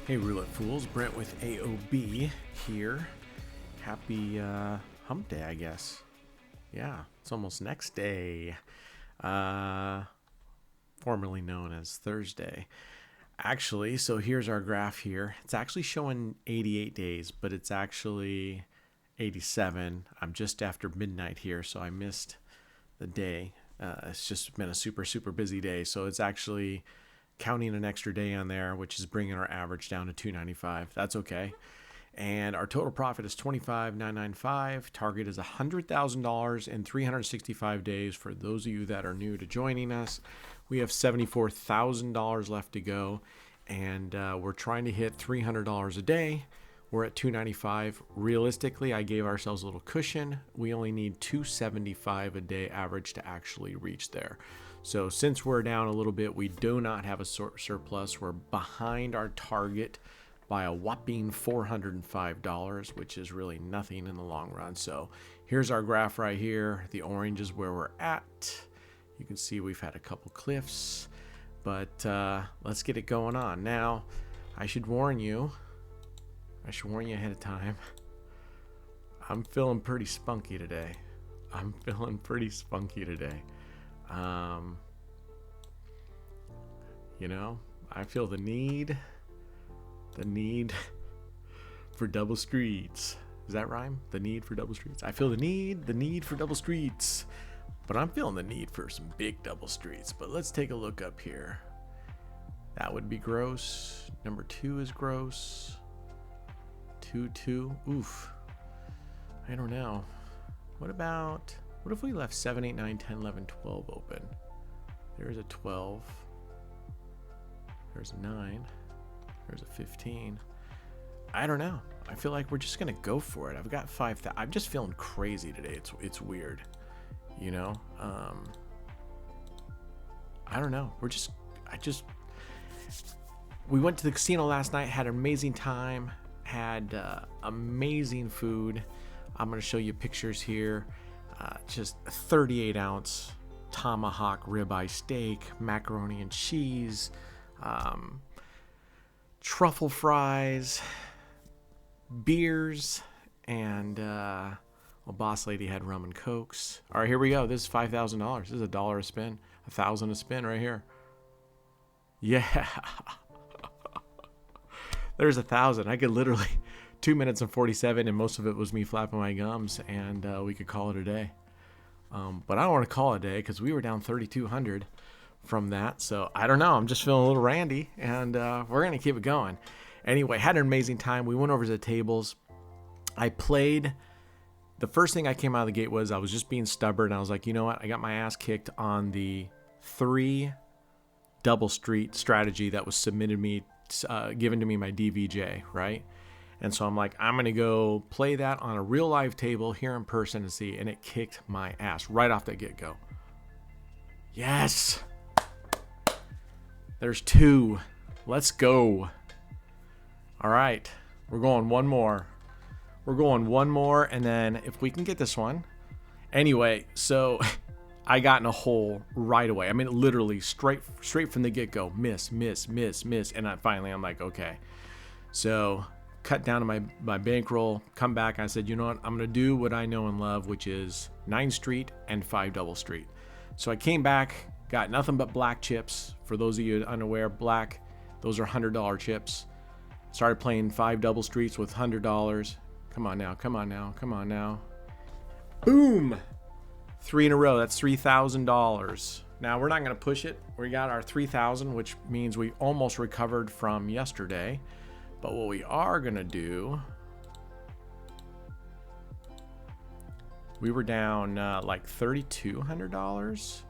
Hey, Roulette Fools. Brent with AOB here. Happy hump day, I guess. Yeah, it's almost next day. Formerly known as Thursday. Actually, so here's our graph here. It's actually showing 88 days, but it's actually 87. I'm just after midnight here, so I missed the day. It's just been a super, super busy day. So it's actually counting an extra day on there, which is bringing our average down to 295. That's okay. And our total profit is 25,995. Target is $100,000 in 365 days. For those of you that are new to joining us, we have $74,000 left to go, and we're trying to hit $300 a day. We're at 295. Realistically, I gave ourselves a little cushion. We only need 275 a day average to actually reach there. So since we're down a little bit, we do not have a surplus. We're behind our target by a whopping $405, which is really nothing in the long run. So here's our graph right here. The orange is where we're at. You can see we've had a couple cliffs, but let's get it going on. Now, I should warn you ahead of time. I'm feeling pretty spunky today. I feel the need for double streets. Does that rhyme? The need for double streets. I feel the need for double streets. But I'm feeling the need for some big double streets. But let's take a look up here. That would be gross. Number 2 is gross. 2. Oof. I don't know. What if we left 7, 8, 9, 10, 11, 12 open? There's a 12. There's a 9. There's a 15. I don't know. I feel like we're just going to go for it. I've got 5,000. I'm just feeling crazy today. It's weird. You know? I don't know. We went to the casino last night, had an amazing time, had amazing food. I'm going to show you pictures here. Just a 38 ounce tomahawk ribeye steak, macaroni and cheese, truffle fries, beers, and boss lady had rum and cokes. All right, here we go. This is $5,000. This is $1 a spin, $1,000 a spin right here. Yeah. There's 1,000. I could literally 2 minutes and 47, and most of it was me flapping my gums, and we could call it a day. But I don't want to call it a day because we were down 3,200 from that. So I don't know. I'm just feeling a little randy, and we're going to keep it going. Anyway, had an amazing time. We went over to the tables. I played. The first thing I came out of the gate was I was just being stubborn. I was like, you know what? I got my ass kicked on the 3 double street strategy that was given to me by DVJ, right? And so I'm like, I'm going to go play that on a real live table here in person and see. And it kicked my ass right off the get-go. Yes. There's 2. Let's go. All right. We're going one more. And then if we can get this one. Anyway, so I got in a hole right away. I mean, literally straight from the get-go. Miss. And I'm like, okay. So cut down to my bankroll, come back. I said, you know what? I'm going to do what I know and love, which is 9 street and 5 double street. So I came back, got nothing but black chips. For those of you unaware, black, those are $100 chips. Started playing 5 double streets with $100. Come on now. Boom! 3 in a row. That's $3,000. Now we're not going to push it. We got our 3,000, which means we almost recovered from yesterday. But what we are going to do, we were down like $3,200.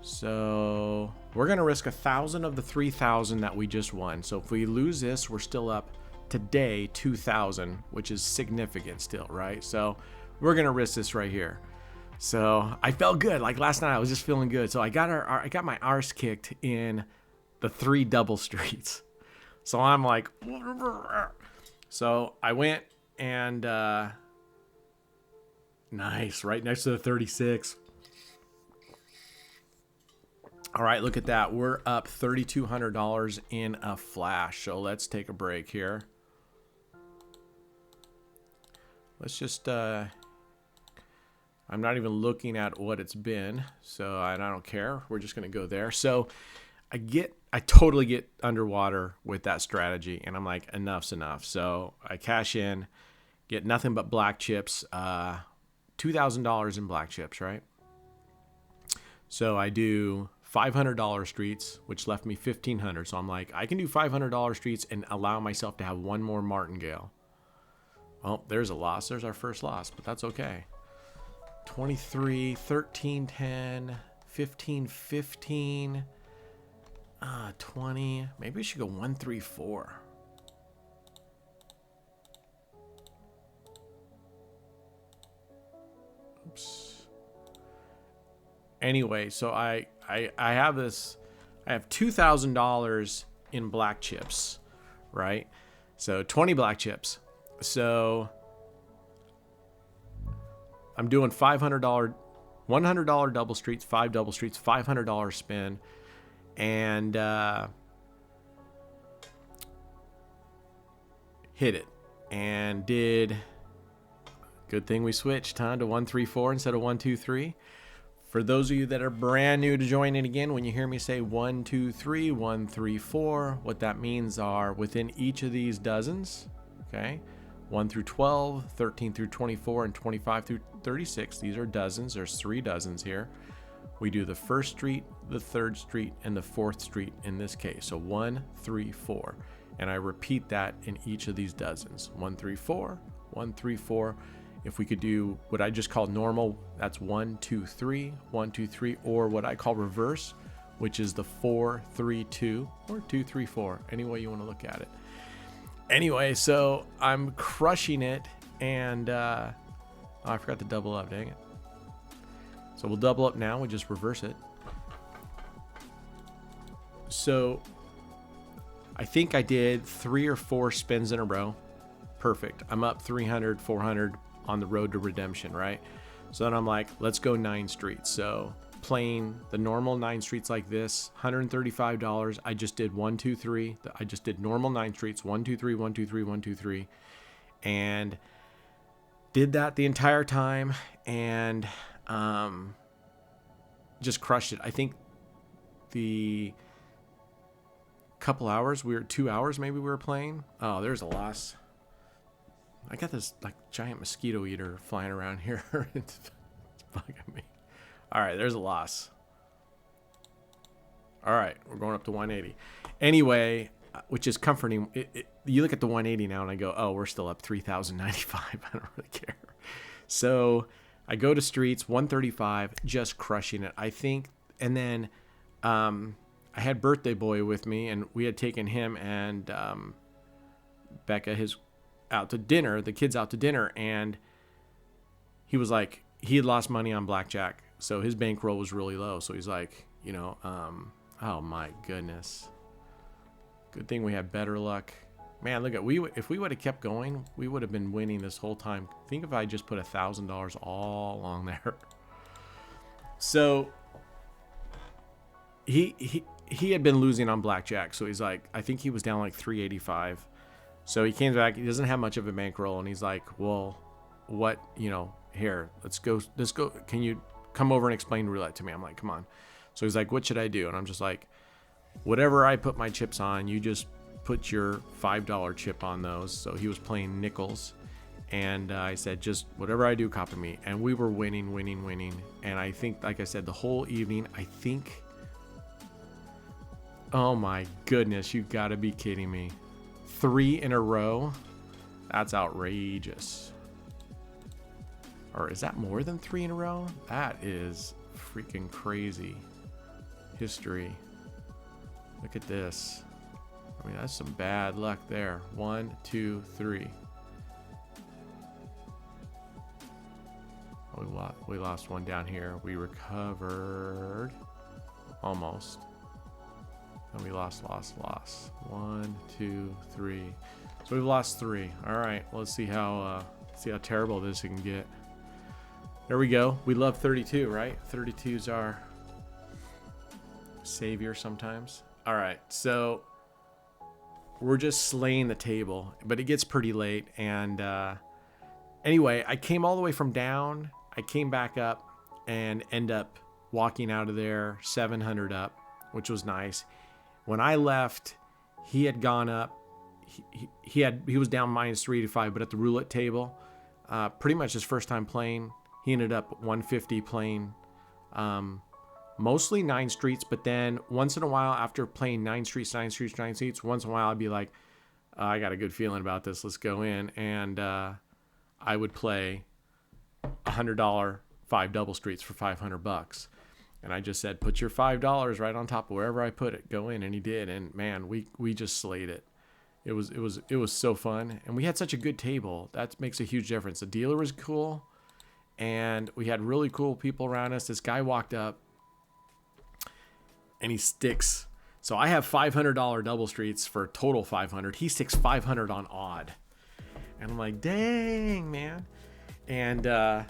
So we're going to risk 1,000 of the 3,000 that we just won. So if we lose this, we're still up today 2,000, which is significant still, right? So we're going to risk this right here. So I felt good. Like last night, I was just feeling good. So I got my arse kicked in the 3 double streets. So I'm like, so I went and nice, right next to the 36. All right, look at that. We're up $3,200 in a flash. So let's take a break here. Let's just, I'm not even looking at what it's been, so I don't care. We're just going to go there. So I totally get underwater with that strategy, and I'm like, enough's enough. So I cash in, get nothing but black chips, $2,000 in black chips, right? So I do $500 streets, which left me $1,500. So I'm like, I can do $500 streets and allow myself to have one more martingale. Well, there's a loss. There's our first loss, but that's okay. 23, 13, 10, 15, 15, 20. Maybe we should go 1, 3, 4. Oops. Anyway, so I have this. I have $2,000 in black chips, right? So 20 black chips. So I'm doing $500, $100 double streets, 5 double streets, $500 spin, and hit it. And did, good thing we switched, huh, to 1, 3, 4 instead of 1, 2, 3. For those of you that are brand new to joining again, when you hear me say 1, 2, 3, 1, 3, 4, what that means are within each of these dozens, okay, 1 through 12, 13 through 24, and 25 through 36. These are dozens. There's 3 dozens here. We do the first street, the third street, and the fourth street in this case. So 1, 3, 4. And I repeat that in each of these dozens. 1, 3, 4, 1, 3, 4. If we could do what I just call normal, that's 1, 2, 3, 1, 2, 3, or what I call reverse, which is the 4, 3, 2, or 2, 3, 4, any way you want to look at it. Anyway, so I'm crushing it, and oh, I forgot to double up, dang it. So we'll double up now, we just reverse it. So I think I did 3 or 4 spins in a row. Perfect. I'm up 300, 400 on the road to redemption, right? So then I'm like, let's go 9 streets. So playing the normal 9 streets like this, $135. I just did 1, 2, 3. I just did normal 9 streets, 1, 2, 3, 1, 2, 3, 1, 2, 3, and did that the entire time, and just crushed it. I think the couple hours, 2 hours maybe we were playing. Oh, there's a loss. I got this like giant mosquito eater flying around here. It's bugging me. All right, there's a loss. All right, we're going up to 180. Anyway, which is comforting. You look at the 180 now and I go, oh, we're still up 3,095. I don't really care. So I go to streets, 135, just crushing it. I think, and then I had Birthday Boy with me, and we had taken him and Becca, out to dinner, the kids out to dinner, and he was like, he had lost money on blackjack, so his bankroll was really low. So he's like, you know, oh my goodness, good thing we had better luck, man. Look at, if we would have kept going, we would have been winning this whole time. Think if I just put $1,000 all along there. So he had been losing on blackjack, so he's like, I think he was down like 385. So he came back, he doesn't have much of a bankroll, and he's like, well, what, you know, here, let's go, can you come over and explain roulette to me? I'm like, come on. So he's like, what should I do? And I'm just like, whatever I put my chips on, you just put your $5 chip on those. So he was playing nickels, and I said, just whatever I do, copy me. And we were winning. And I think, like I said, the whole evening, I think, oh my goodness, you gotta be kidding me. 3 in a row? That's outrageous. Or is that more than 3 in a row? That is freaking crazy. History. Look at this. I mean, that's some bad luck there. 1, 2, 3. Oh, we lost one down here. We recovered. Almost. And we lost. 1, 2, 3. So we've lost 3. All right, let's see how terrible this can get. There we go. We love 32, right? 32 is our savior sometimes. All right, so we're just slaying the table, but it gets pretty late. And anyway, I came all the way from down. I came back up and end up walking out of there 700 up, which was nice. When I left, he had gone up. He was down -385, but at the roulette table, pretty much his first time playing, he ended up 150 playing mostly 9 streets, but then once in a while after playing 9 streets, once in a while I'd be like, I got a good feeling about this, let's go in. And I would play $100 5 double streets for $500. And I just said, put your $5 right on top of wherever I put it, go in. And he did. And man, we just slayed it. It was so fun. And we had such a good table. That makes a huge difference. The dealer was cool. And we had really cool people around us. This guy walked up and he sticks. So I have $500 double streets for total 500. He sticks 500 on odd. And I'm like, dang, man. And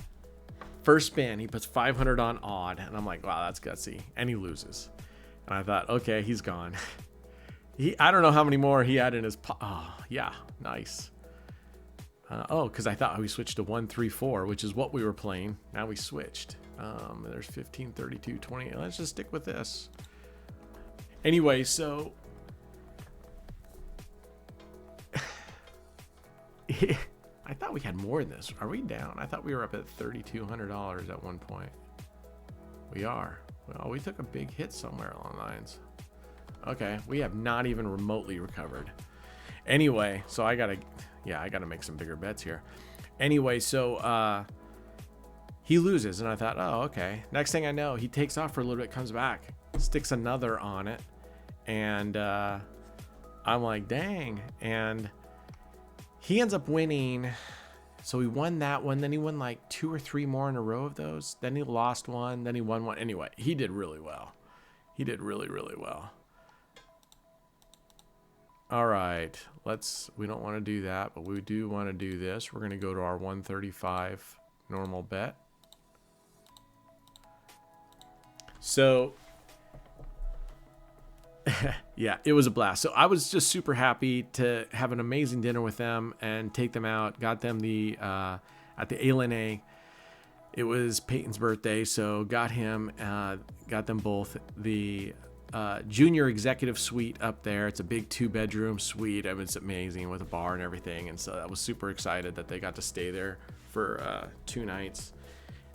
first spin, he puts 500 on odd. And I'm like, wow, that's gutsy. And he loses. And I thought, okay, he's gone. I don't know how many more he had in his oh, yeah, nice. Because I thought we switched to 1-3-4, which is what we were playing. Now we switched. There's 15, 32, 20. Let's just stick with this. Anyway, so I thought we had more than this. Are we down? I thought we were up at $3,200 at one point. We are. Well, we took a big hit somewhere along the lines. Okay, we have not even remotely recovered. Anyway, so I gotta make some bigger bets here. Anyway, so he loses, and I thought, oh, okay. Next thing I know, he takes off for a little bit, comes back, sticks another on it, and I'm like, dang. And he ends up winning. So he won that one, then he won like 2 or 3 more in a row of those. Then he lost one, then he won one. Anyway, he did really well. He did really, really well. All right, we don't want to do that, but we do want to do this. We're going to go to our 135 normal bet. So, yeah, it was a blast. So I was just super happy to have an amazing dinner with them and take them out. Got them at the ALNA. It was Peyton's birthday, so got them both the junior executive suite up there. It's a big 2-bedroom suite. I mean, it's amazing with a bar and everything. And so I was super excited that they got to stay there for 2 nights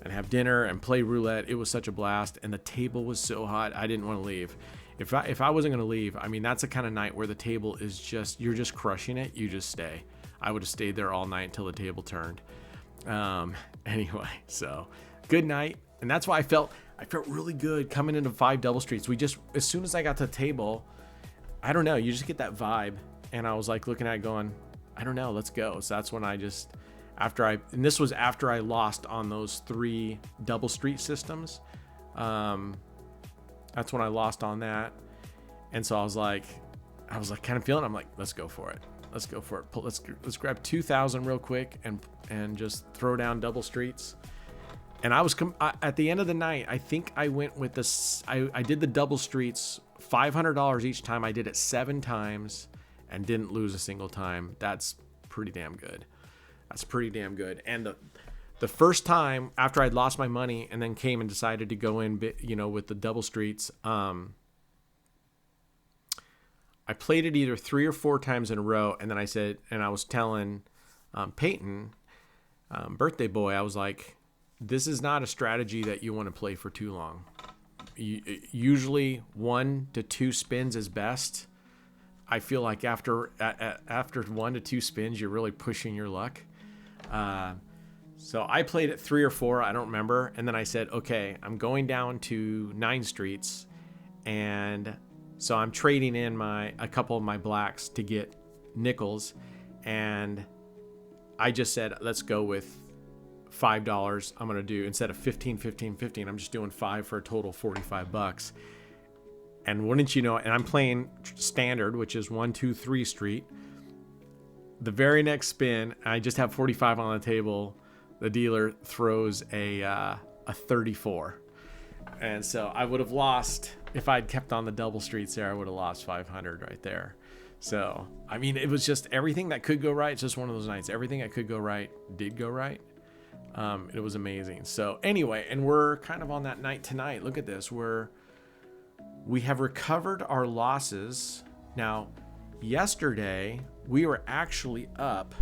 and have dinner and play roulette. It was such a blast. And the table was so hot, I didn't want to leave. If I wasn't going to leave, I mean, that's the kind of night where the table is just, you're just crushing it. You just stay. I would have stayed there all night until the table turned. Anyway, so good night. And that's why I felt really good coming into 5 double streets. As soon as I got to the table, I don't know, you just get that vibe. And I was like looking at it going, I don't know, let's go. So that's when and this was after I lost on those 3 double street systems. That's when I lost on that. And so I was like kind of feeling, I'm like, let's go for it. Let's go for it. Let's grab 2,000 real quick and just throw down double streets. And I was at the end of the night, I think I went with this. I did the double streets, $500 each time. I did it 7 times and didn't lose a single time. That's pretty damn good. And the first time after I'd lost my money and then came and decided to go in, with the double streets, I played it either 3 or 4 times in a row. And then I was telling Peyton, birthday boy, I was like, this is not a strategy that you want to play for too long. Usually 1 to 2 spins is best. I feel like after 1 to 2 spins, you're really pushing your luck. So I played it 3 or 4, I don't remember. And then I said, okay, I'm going down to 9 streets. And so I'm trading in a couple of my blacks to get nickels. And I just said, let's go with $5. I'm going to do, instead of 15, 15, 15, I'm just doing 5 for a total $45. And wouldn't you know, and I'm playing standard, which is 1, 2, 3 street. The very next spin, I just have 45 on the table. The dealer throws a 34. And so I would have lost if I'd kept on the double streets there, I would have lost 500 right there. So, I mean, it was just everything that could go right. It's just one of those nights. Everything that could go right did go right. It was amazing. So anyway, and we're kind of on that night tonight. Look at this. We have recovered our losses. Now, yesterday, we were actually up.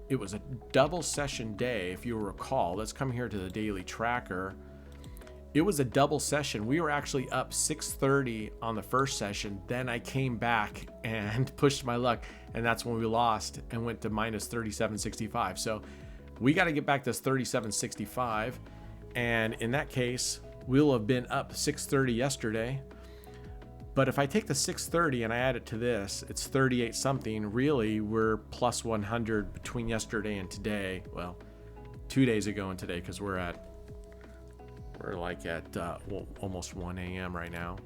It was a double session day, if you recall. Let's come here to the daily tracker. It was a double session. We were actually up 6:30 on the first session. Then I came back and pushed my luck, and that's when we lost and went to minus 37.65. So we got to get back this 37.65, and in that case, we'll have been up 6:30 yesterday. But if I take the 6:30 and I add it to this, it's 38 something. Really, we're plus 100 between yesterday and today. Well, 2 days ago and today, because we're like at almost 1 a.m. right now.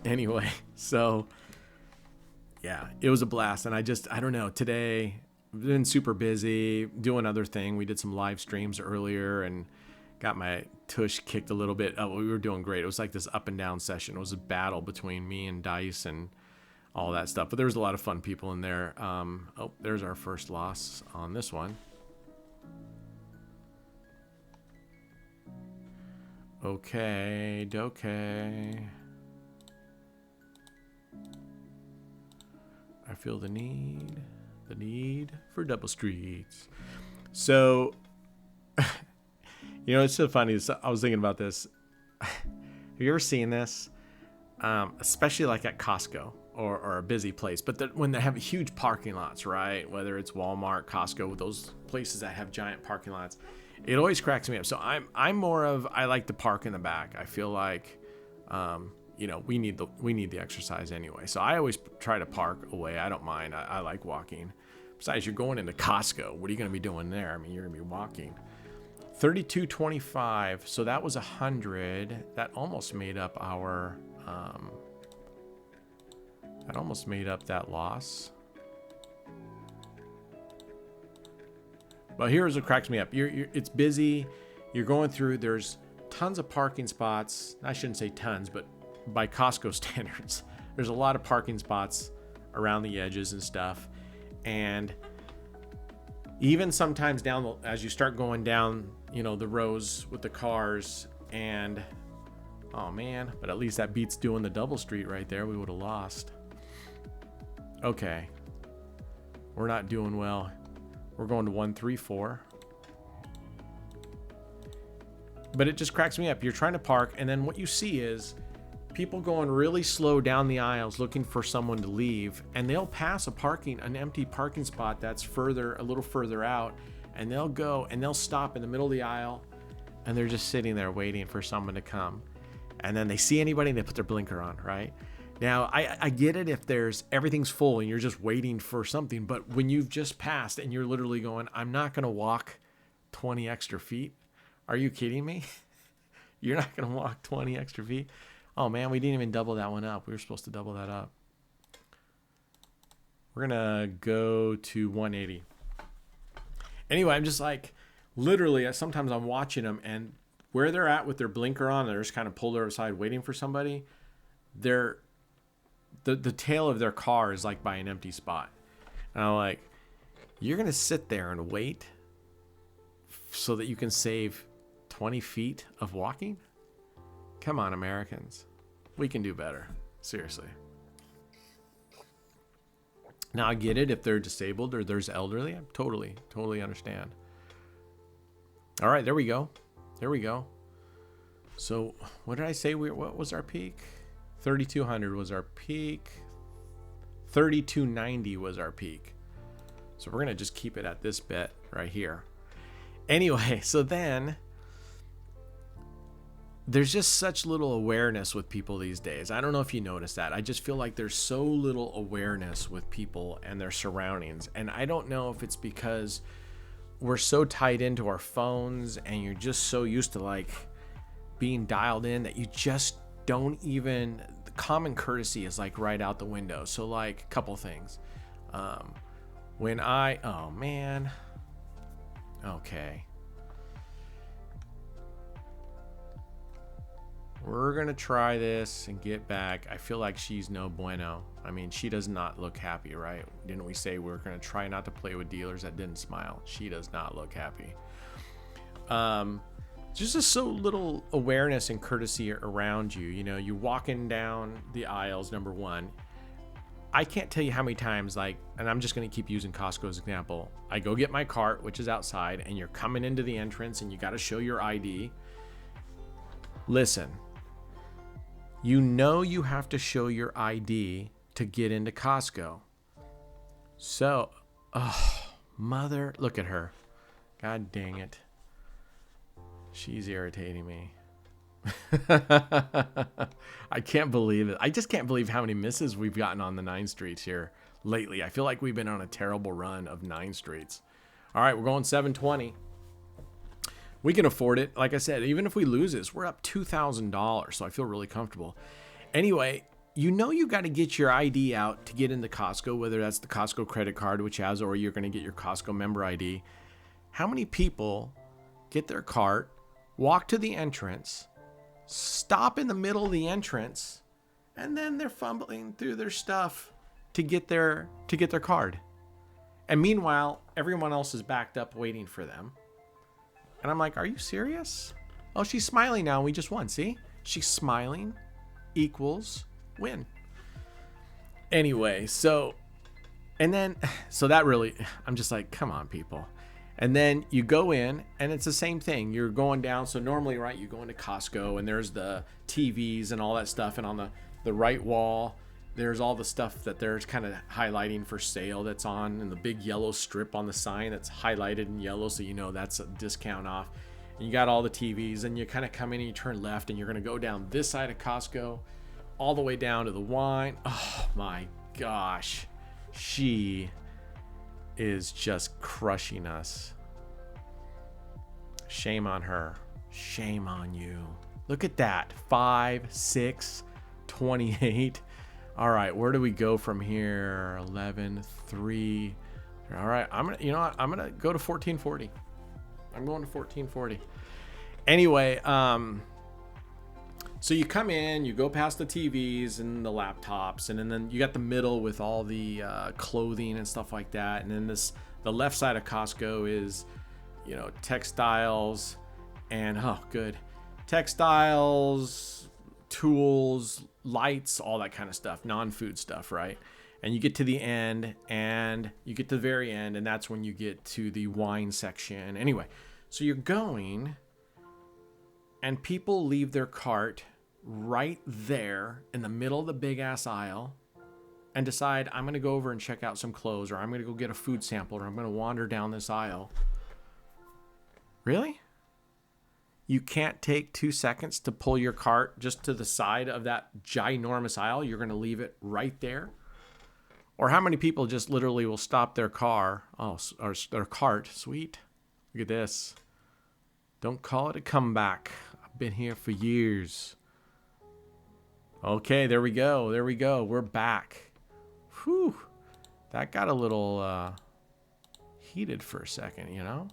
Anyway, so yeah, it was a blast. And I don't know, today I've been super busy doing other thing. We did some live streams earlier and got my tush kicked a little bit. Oh, we were doing great. It was like this up and down session. It was a battle between me and Dice and all that stuff. But there was a lot of fun people in there. Oh, there's our first loss on this one. Okay. I feel the need for double streets. So, it's so funny. I was thinking about this. Have you ever seen this? Especially like at Costco or a busy place, but when they have huge parking lots, right? Whether it's Walmart, Costco, those places that have giant parking lots, it always cracks me up. So I'm more of, I like to park in the back. I feel like, we need the exercise anyway. So I always try to park away. I don't mind. I like walking. Besides, you're going into Costco. What are you going to be doing there? I mean, you're going to be walking. 32.25. So that was 100. That almost made up our. That almost made up that loss. But here's what cracks me up. It's busy. You're going through. There's tons of parking spots. I shouldn't say tons, but by Costco standards, there's a lot of parking spots around the edges and stuff. And even sometimes as you start going down, the rows with the cars, and oh man, but at least that beats doing the double street right there. We would have lost. Okay. We're not doing well. We're going to 134. But it just cracks me up. You're trying to park, and then what you see is people going really slow down the aisles looking for someone to leave, and they'll pass an empty parking spot that's a little further out, and they'll go and they'll stop in the middle of the aisle, and they're just sitting there waiting for someone to come. And then they see anybody and they put their blinker on, right? Now, I get it if everything's full and you're just waiting for something, but when you've just passed and you're literally going, I'm not going to walk 20 extra feet. Are you kidding me? You're not going to walk 20 extra feet? Oh man, we didn't even double that one up. We were supposed to double that up. We're going to go to 180. Anyway, I'm just like, literally, sometimes I'm watching them, and where they're at with their blinker on, they're just kind of pulled to their side waiting for somebody. The tail of their car is like by an empty spot. And I'm like, you're going to sit there and wait so that you can save 20 feet of walking? Come on, Americans. We can do better. Seriously. Now, I get it if they're disabled or there's elderly. I totally understand. All right, there we go. So, what did I say? What was our peak? 3,200 was our peak. 3,290 was our peak. So we're going to just keep it at this bet right here. Anyway, so then there's just such little awareness with people these days. I don't know if you noticed that. I just feel like there's so little awareness with people and their surroundings. And I don't know if it's because we're so tied into our phones and you're just so used to like being dialed in that you just don't even, the common courtesy is like right out the window. So like a couple things. Oh man. Okay. We're going to try this and get back. I feel like she's no bueno. I mean, she does not look happy, right? Didn't we say we're going to try not to play with dealers that didn't smile? She does not look happy. Just so little awareness and courtesy around you. You know, you're walking down the aisles, number one. I can't tell you how many times, like, and I'm just going to keep using Costco as an example. I go get my cart, which is outside, and you're coming into the entrance and you got to show your ID. Listen, you know you have to show your ID to get into Costco. So, mother, look at her. God dang it. She's irritating me. I can't believe it. I just can't believe how many misses we've gotten on the 9 streets here lately. I feel like we've been on a terrible run of 9 streets. All right, we're going 720. We can afford it. Like I said, even if we lose this, we're up $2,000. So I feel really comfortable. Anyway, you know you got to get your ID out to get into Costco, whether that's the Costco credit card, which has, or you're going to get your Costco member ID. How many people get their cart, walk to the entrance, stop in the middle of the entrance, and then they're fumbling through their stuff to get their card? And meanwhile, everyone else is backed up waiting for them. And I'm like, are you serious? Oh, she's smiling now. We just won. See? She's smiling equals win. Anyway, so that really, I'm just like, come on, people. And then you go in and it's the same thing. You're going down. So normally, right, you go into Costco and there's the TVs and all that stuff. And on the right wall, there's all the stuff that they're kind of highlighting for sale that's on, and the big yellow strip on the sign that's highlighted in yellow. So you know that's a discount off. And you got all the TVs, and you kind of come in and you turn left and you're going to go down this side of Costco all the way down to the wine. Oh my gosh. She is just crushing us. Shame on her. Shame on you. Look at that. 5, 6, 28. All right, where do we go from here? 11, 3. All right, I'm gonna go to 1440. I'm going to 1440. Anyway, so you come in, you go past the TVs and the laptops, and then you got the middle with all the clothing and stuff like that, and then the left side of Costco is, you know, textiles and textiles, tools, lights, all that kind of stuff, non-food stuff, right? And you get to the end, and you get to the very end, and that's when you get to the wine section. Anyway, so you're going, and people leave their cart right there in the middle of the big ass aisle and decide, I'm going to go over and check out some clothes, or I'm going to go get a food sample, or I'm going to wander down this aisle. Really? You can't take 2 seconds to pull your cart just to the side of that ginormous aisle. You're going to leave it right there. Or how many people just literally will stop their car, or their cart. Sweet. Look at this. Don't call it a comeback. I've been here for years. Okay, there we go. There we go. We're back. Whew. That got a little heated for a second, you know?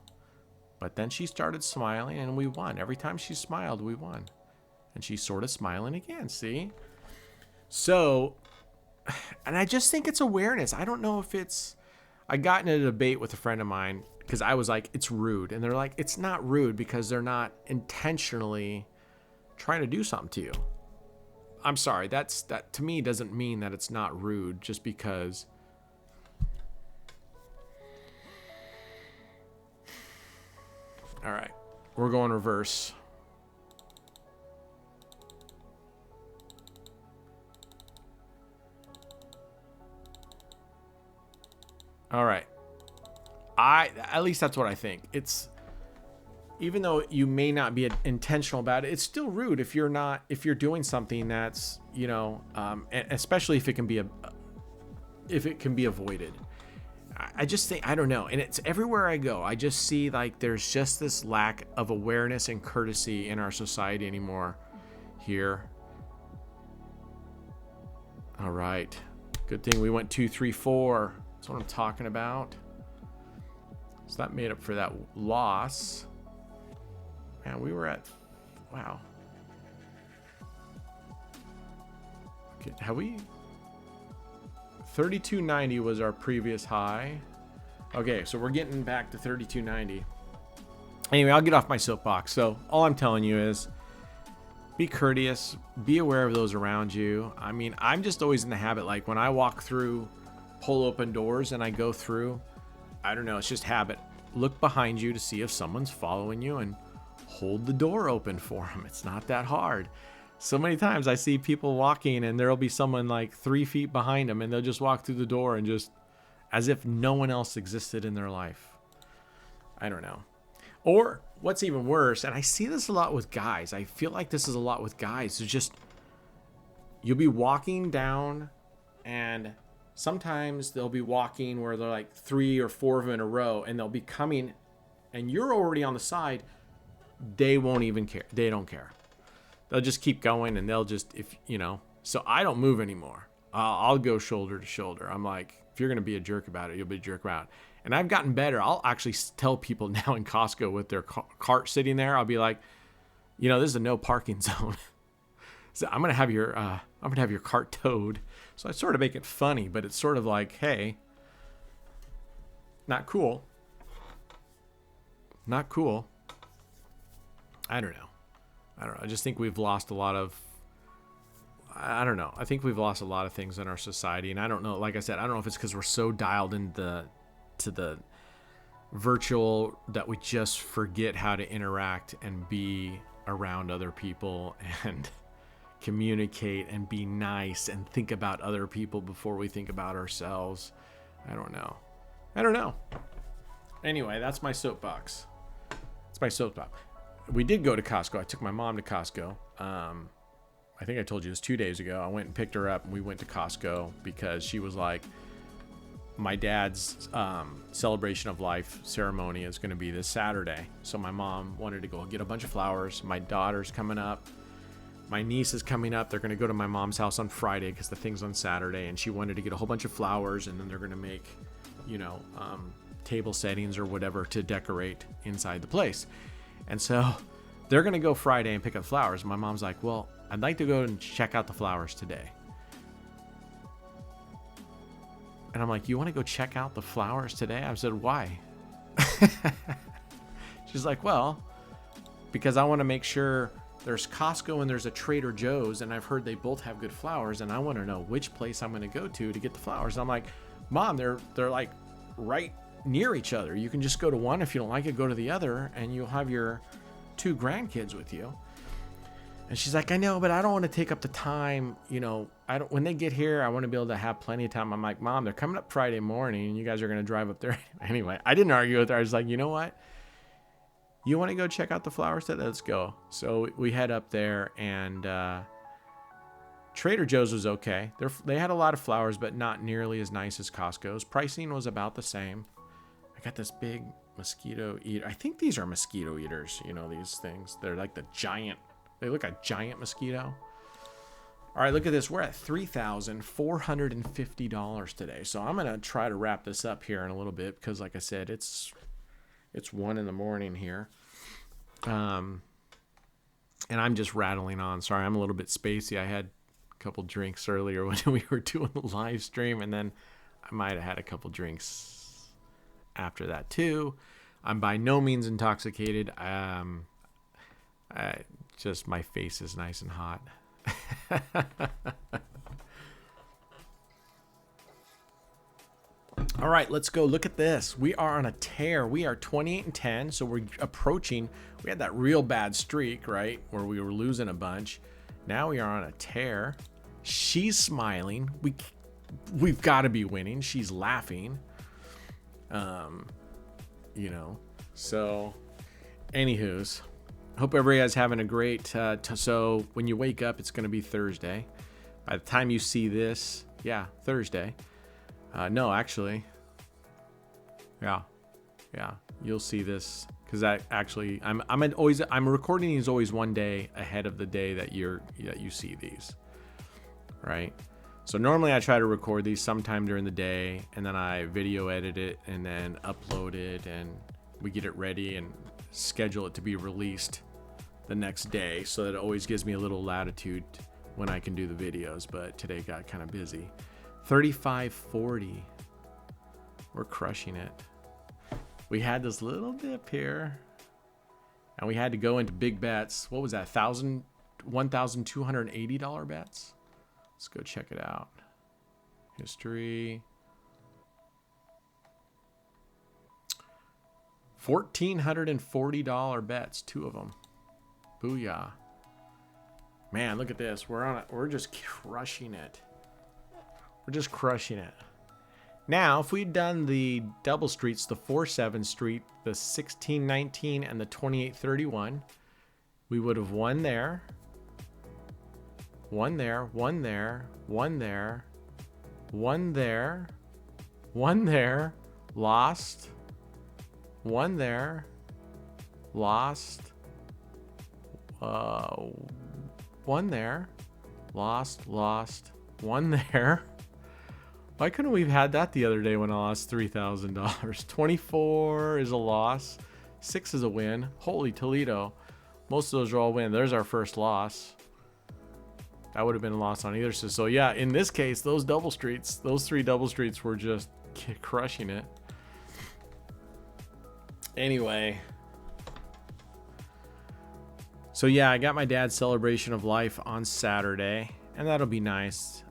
But then she started smiling and we won. Every time she smiled, we won. And she's sort of smiling again, see? So, and I just think it's awareness. I don't know if it's, I got in a debate with a friend of mine because I was like, it's rude. And they're like, it's not rude because they're not intentionally trying to do something to you. I'm sorry, that to me doesn't mean that it's not rude just because. All right, we're going reverse. All right. At least that's what I think. It's, even though you may not be intentional about it, it's still rude if you're doing something that's, you know, especially if it can be avoided. I just think, I don't know. And it's everywhere I go. I just see like there's just this lack of awareness and courtesy in our society anymore here. All right. Good thing we went 2, 3, 4. That's what I'm talking about. So that made up for that loss. Man, we were at, wow. Have we? 3290 was our previous high. Okay, so we're getting back to 3290. Anyway, I'll get off my soapbox. So all I'm telling you is be courteous, be aware of those around you. I mean, I'm just always in the habit, like when I walk through, pull open doors and I go through, I don't know, it's just habit. Look behind you to see if someone's following you and hold the door open for them. It's not that hard. So many times I see people walking and there'll be someone like 3 feet behind them and they'll just walk through the door and just as if no one else existed in their life. I don't know. Or what's even worse, and I see this a lot with guys. I feel like this is a lot with guys. It's just, you'll be walking down and sometimes they'll be walking where they're like 3 or 4 of them in a row and they'll be coming and you're already on the side. They won't even care. They don't care. They'll just keep going and they'll just, if you know, so I don't move anymore. I'll go shoulder to shoulder. I'm like, if you're going to be a jerk about it, you'll be a jerk about it. And I've gotten better. I'll actually tell people now in Costco with their cart sitting there, I'll be like, you know, this is a no parking zone. So I'm going to have your cart towed. So I sort of make it funny, but it's sort of like, hey, not cool. Not cool. I don't know. I just think we've lost a lot of, I don't know. I think we've lost a lot of things in our society. And I don't know, like I said, I don't know if it's because we're so dialed into the virtual that we just forget how to interact and be around other people and communicate and be nice and think about other people before we think about ourselves. I don't know. Anyway, that's my soapbox. It's my soapbox. We did go to Costco. I took my mom to Costco. I think I told you this 2 days ago. I went and picked her up and we went to Costco because she was like, my dad's celebration of life ceremony is going to be this Saturday. So my mom wanted to go get a bunch of flowers. My daughter's coming up. My niece is coming up. They're going to go to my mom's house on Friday because the thing's on Saturday. And she wanted to get a whole bunch of flowers and then they're going to make, you know, table settings or whatever to decorate inside the place. And so they're going to go Friday and pick up flowers. My mom's like, well, I'd like to go and check out the flowers today. And I'm like, you want to go check out the flowers today? I said, why? She's like, well, because I want to make sure there's Costco and there's a Trader Joe's. And I've heard they both have good flowers. And I want to know which place I'm going to go to get the flowers. And I'm like, Mom, they're like right near each other. You can just go to one. If you don't like it, go to the other and you'll have your 2 grandkids with you. And she's like, I know, but I don't want to take up the time. You know, when they get here, I want to be able to have plenty of time. I'm like, Mom, they're coming up Friday morning and you guys are going to drive up there. Anyway, I didn't argue with her. I was like, you know what? You want to go check out the flowers today? Let's go. So we head up there and Trader Joe's was okay. They had a lot of flowers, but not nearly as nice as Costco's. Pricing was about the same. I got this big mosquito eater. I think these are mosquito eaters. You know, these things. They're like the giant. They look like a giant mosquito. All right, look at this. We're at $3,450 today. So I'm going to try to wrap this up here in a little bit because, like I said, it's 1 a.m. here. And I'm just rattling on. Sorry, I'm a little bit spacey. I had a couple drinks earlier when we were doing the live stream, and then I might have had a couple drinks after that too. I'm by no means intoxicated. Just my face is nice and hot. All right, let's go look at this. We are on a tear. We are 28-10, so we're approaching. We had that real bad streak, right, where we were losing a bunch. Now we are on a tear. She's smiling. We've got to be winning. She's laughing. You know. So, anywho's. Hope everybody's having a great, so when you wake up, it's going to be Thursday. By the time you see this, yeah, Thursday. No, actually, yeah, you'll see this because I'm recording these always one day ahead of the day that you see these, right? So normally I try to record these sometime during the day and then I video edit it and then upload it and we get it ready and schedule it to be released the next day, so that it always gives me a little latitude when I can do the videos, but today got kind of busy. 35.40. We're crushing it. We had this little dip here, and we had to go into big bets. What was that? $1,280 bets. Let's go check it out. History. $1,440 bets, 2 of them. Booyah. Man, look at this. We're just crushing it. We're just crushing it. Now, if we'd done the double streets, the 4-7 street, the 16-19, and the 28-31, we would have won there. One there, one there, one there, one there, one there, lost, one there, lost, one there, lost, one there. Why couldn't we have had that the other day when I lost $3,000? 24 is a loss, 6 is a win. Holy Toledo. Most of those are all win. There's our first loss. That would have been a loss on either side. So yeah, in this case, those 3 double streets were just crushing it. Anyway. So yeah, I got my dad's celebration of life on Saturday, and that'll be nice.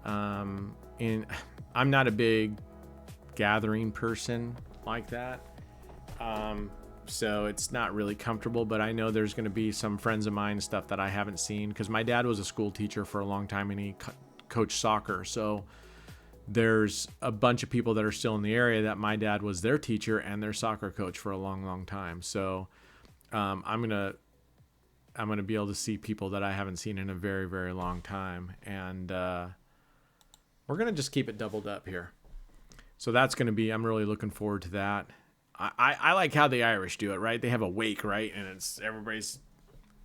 I'm not a big gathering person like that. So it's not really comfortable, but I know there's going to be some friends of mine and stuff that I haven't seen, because my dad was a school teacher for a long time, and he coached soccer. So there's a bunch of people that are still in the area that my dad was their teacher and their soccer coach for a long, long time. So I'm gonna be able to see people that I haven't seen in a very, very long time, and we're gonna just keep it doubled up here. So that's gonna be. I'm really looking forward to that. I like how the Irish do it, right? They have a wake, right? And it's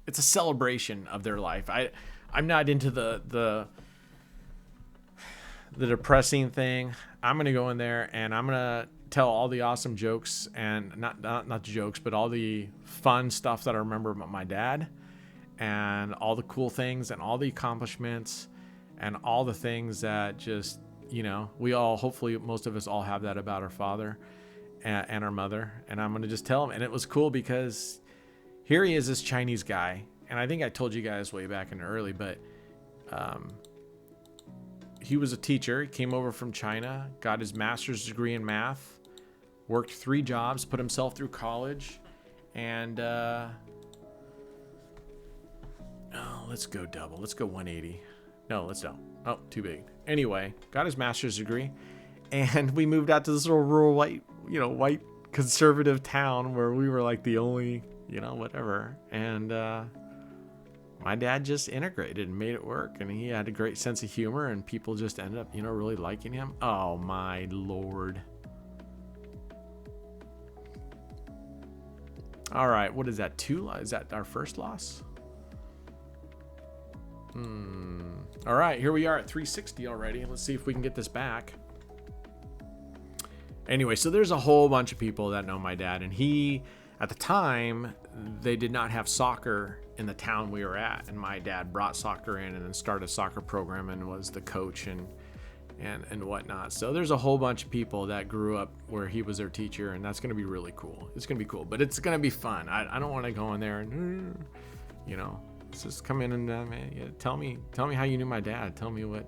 a celebration of their life. I'm not into the depressing thing. I'm going to go in there and I'm going to tell all the awesome jokes, and not jokes, but all the fun stuff that I remember about my dad, and all the cool things and all the accomplishments and all the things that just, we all, hopefully most of us all have that about our father and our mother. And I'm going to just tell him. And it was cool because here he is, this Chinese guy. And I think I told you guys way back in the early, but he was a teacher. He came over from China, got his master's degree in math, worked 3 jobs, put himself through college, and let's go double. Let's go 180. No, let's don't. Oh, too big. Anyway, got his master's degree, and we moved out to this little rural white conservative town where we were like the only, whatever. And my dad just integrated and made it work, and he had a great sense of humor, and people just ended up, really liking him. Oh my Lord. All right, what is that? 2? Is that our first loss? All right, here we are at 360 already. Let's see if we can get this back. Anyway, so there's a whole bunch of people that know my dad, and he, at the time, they did not have soccer in the town we were at, and my dad brought soccer in and then started a soccer program and was the coach and whatnot. So there's a whole bunch of people that grew up where he was their teacher, and that's going to be really cool. It's going to be cool, but it's going to be fun. I don't want to go in there and, let's just come in and tell me how you knew my dad. Tell me what,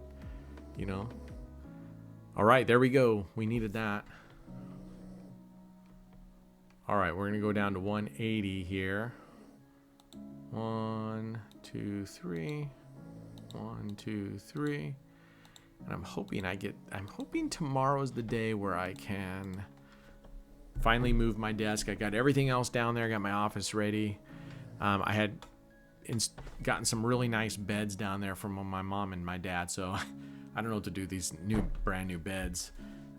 All right, there we go. We needed that. All right, we're going to go down to 180 here. 1, 2, 3. 1, 2, 3. And I'm hoping tomorrow is the day where I can finally move my desk. I got everything else down there. I got my office ready. I had gotten some really nice beds down there from my mom and my dad. So I don't know what to do with these brand new beds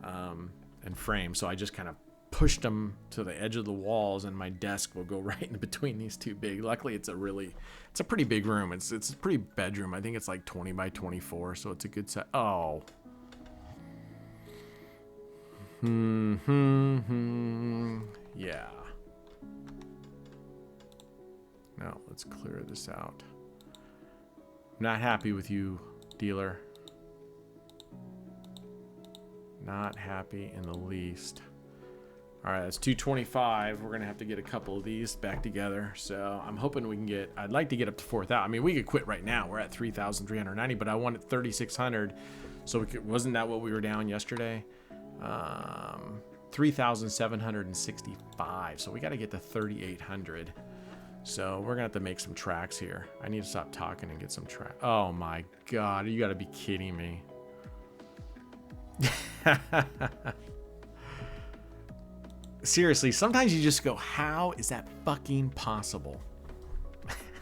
and frames. So I just kind of pushed them to the edge of the walls, and my desk will go right in between these two big. Luckily, it's a pretty big room. It's a pretty bedroom. I think it's like 20 by 24, so it's a good set. Oh. Yeah. Now let's clear this out. not happy with you, dealer. Not happy in the least. All right, that's 225. We're going to have to get a couple of these back together. So I'm hoping we can get, I'd like to get up to 4,000. I mean, we could quit right now. We're at 3,390, but I wanted 3,600. So we could, wasn't that what we were down yesterday? 3,765. So we got to get to 3,800. So we're going to have to make some tracks here. I need to stop talking and get some track. Oh my God, you got to be kidding me. Seriously, sometimes you just go, how is that fucking possible?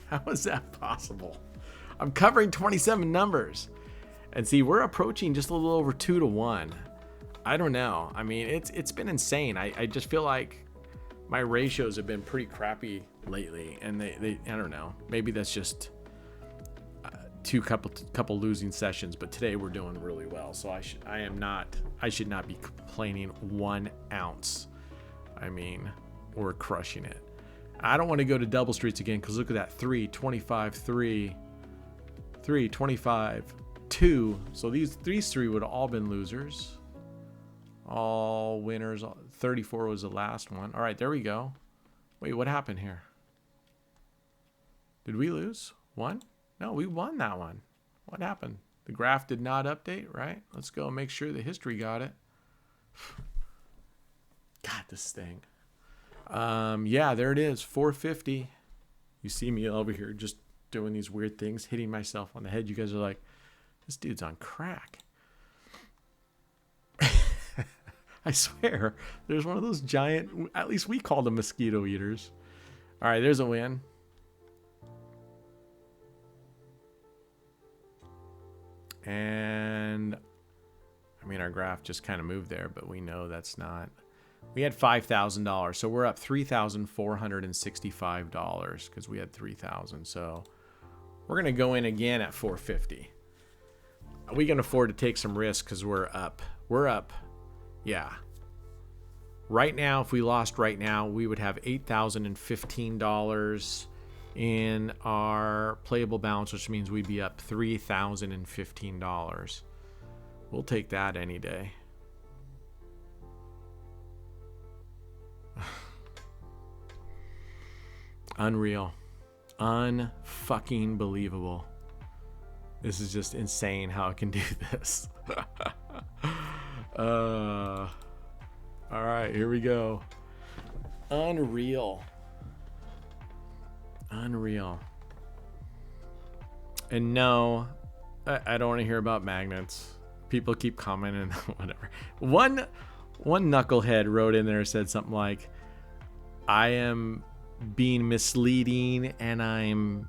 How is that possible? I'm covering 27 numbers. And see, we're approaching just a little over 2 to 1. I don't know. I mean, it's been insane. I just feel like my ratios have been pretty crappy lately. And they I don't know. Maybe that's just couple losing sessions, but today we're doing really well. So I should not be complaining 1 ounce. I mean, we're crushing it. I don't want to go to double streets again because look at that 3, 25, 3, 3, 25, 2. So these 3 would have all been losers. All winners. 34 was the last one. All right, there we go. Wait, what happened here? Did we lose? 1? No, we won that one. What happened? The graph did not update, right? Let's go make sure the history got it. God, this thing. Yeah, there it is. 450. You see me over here just doing these weird things, hitting myself on the head. You guys are like, this dude's on crack. I swear, there's one of those giant, at least we call them mosquito eaters. All right, there's a win. And I mean, our graph just kind of moved there, but we know that's not. We had $5,000, so we're up $3,465 because we had 3,000. So we're gonna go in again at 450. We can afford to take some risk because we're up. We're up. Yeah. Right now, if we lost right now, we would have $8,015 in our playable balance, which means we'd be up $3,015. We'll take that any day. Unreal. Unfucking believable. This is just insane how it can do this. All right, here we go. Unreal. Unreal. And no, I don't want to hear about magnets. People keep commenting, whatever. One knucklehead wrote in there, said something like, I am being misleading and I'm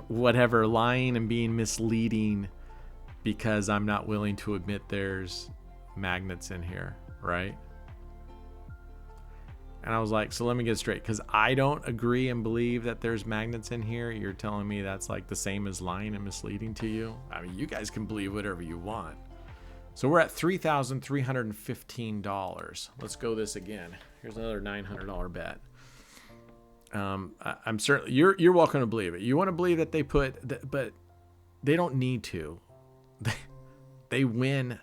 whatever, lying and being misleading because I'm not willing to admit there's magnets in here, right? And I was like, so let me get straight, because I don't agree and believe that there's magnets in here. You're telling me that's like the same as lying and misleading to you? I mean, you guys can believe whatever you want. So we're at $3,315. Let's go this again. Here's another $900 bet. I'm certainly, you're welcome to believe it. You want to believe that they put, but they don't need to. They win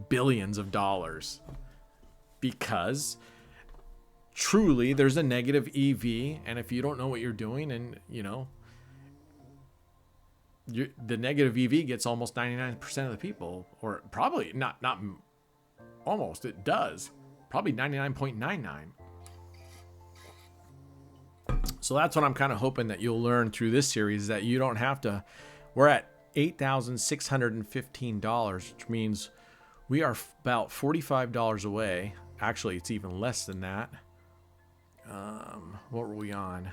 billions of dollars because truly there's a negative EV, and if you don't know what you're doing, and you know, the negative EV gets almost 99% of the people, or probably not almost, it does, probably 99.99. So that's what I'm kind of hoping that you'll learn through this series, that you don't have to. We're at $8,615, which means we are about $45 away. Actually, it's even less than that. What were we on?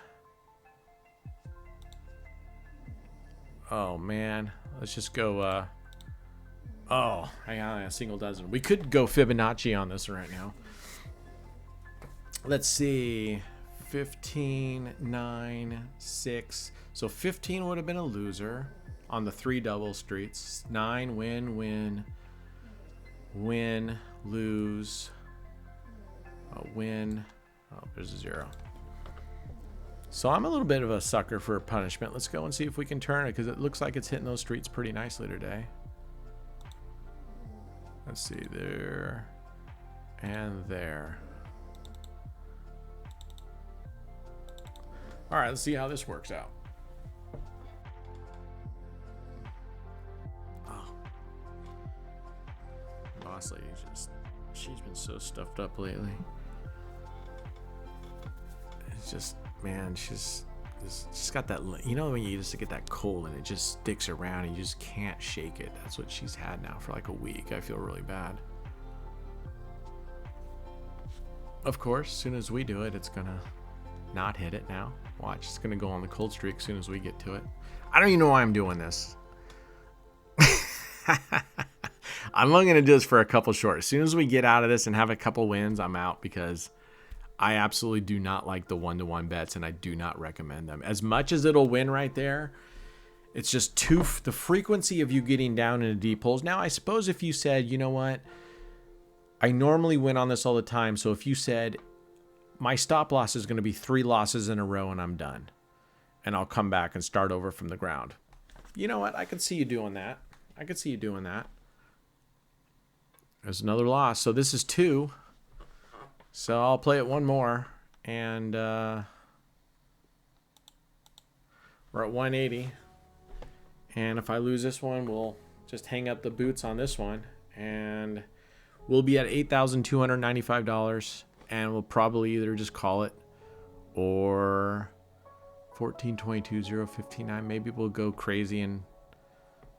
Oh man, let's just go. Oh, hang on, a single dozen. We could go Fibonacci on this right now. Let's see. 15, 9, 6. So 15 would have been a loser on the 3 double streets. 9, win, win, win, lose, win. Oh, there's a 0. So I'm a little bit of a sucker for punishment. Let's go and see if we can turn it, because it looks like it's hitting those streets pretty nicely today. Let's see, there and there. All right, let's see how this works out. Oh, boss lady, she's been so stuffed up lately. It's just, man, she's got that, you know, when you just get that cold and it just sticks around and you just can't shake it. That's what she's had now for like a week. I feel really bad. Of course, as soon as we do it, it's gonna not hit it now. Watch, it's gonna go on the cold streak as soon as we get to it. I don't even know why I'm doing this. I'm only gonna do this for a couple short. As soon as we get out of this and have a couple wins, I'm out, because I absolutely do not like the 1-to-1 bets, and I do not recommend them. As much as it'll win right there, it's just the frequency of you getting down into deep holes. Now, I suppose if you said, you know what, I normally win on this all the time. So if you said, my stop loss is going to be 3 losses in a row and I'm done, and I'll come back and start over from the ground. You know what? I could see you doing that. I could see you doing that. There's another loss. So this is 2. So I'll play it one more, and we're at 180. And if I lose this one, we'll just hang up the boots on this one, and we'll be at $8,295, and we'll probably either just call it or 1422,059. Maybe we'll go crazy and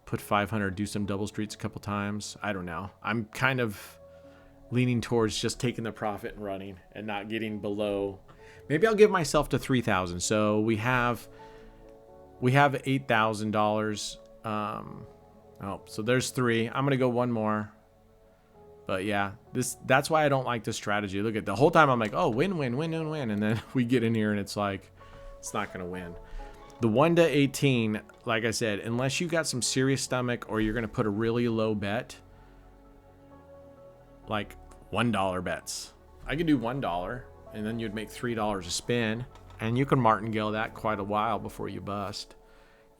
put 500, do some double streets a couple times. I don't know. I'm kind of leaning towards just taking the profit and running and not getting below. Maybe I'll give myself to 3,000. So we have $8,000. So there's 3. I'm gonna go one more. But yeah, that's why I don't like this strategy. Look at the whole time I'm like, oh, win, and then we get in here and it's like, it's not gonna win. The 1-to-18, like I said, unless you got some serious stomach or you're gonna put a really low bet, like $1 bets. I could do $1 and then you'd make $3 a spin, and you can martingale that quite a while before you bust.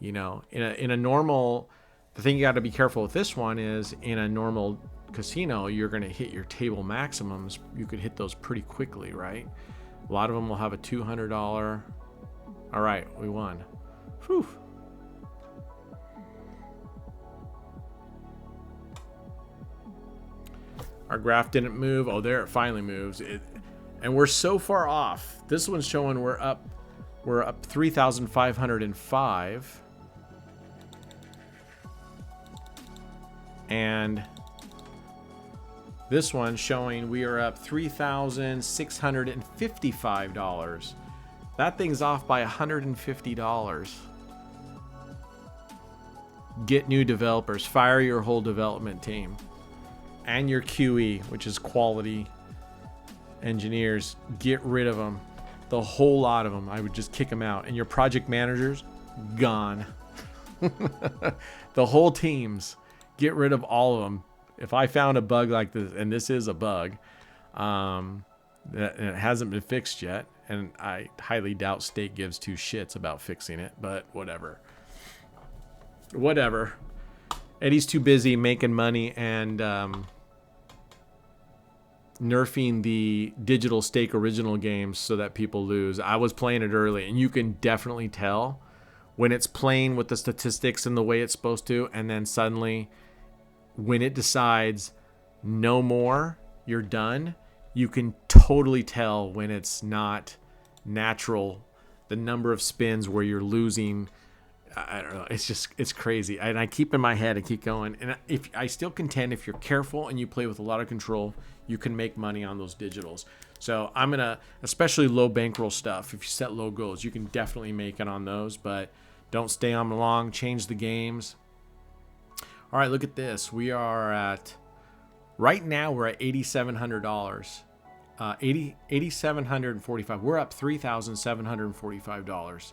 You know, in a normal, the thing you got to be careful with this one is, in a normal casino, you're going to hit your table maximums. You could hit those pretty quickly, right? A lot of them will have a $200. All right, we won. Whew. Our graph didn't move. Oh, there it finally moves. And we're so far off. This one's showing we're up 3,505. And this one's showing we are up $3,655. That thing's off by $150. Get new developers. Fire your whole development team. And your QE, which is quality engineers. Get rid of them. The whole lot of them. I would just kick them out. And your project managers, gone. The whole teams. Get rid of all of them. If I found a bug like this, and this is a bug, and it hasn't been fixed yet, and I highly doubt State gives 2 shits about fixing it, but whatever. Whatever. Eddie's too busy making money and nerfing the digital stake original games so that people lose. I was playing it early, and you can definitely tell when it's playing with the statistics and the way it's supposed to, and then suddenly when it decides no more, you're done, you can totally tell when it's not natural, the number of spins where you're losing. I don't know. It's crazy. And I keep in my head, I keep going. And if I still contend, if you're careful and you play with a lot of control, you can make money on those digitals. So I'm going to, especially low bankroll stuff, if you set low goals, you can definitely make it on those, but don't stay on long, change the games. All right, look at this. We are at, right now we're at $8,700. $8,745. We're up $3,745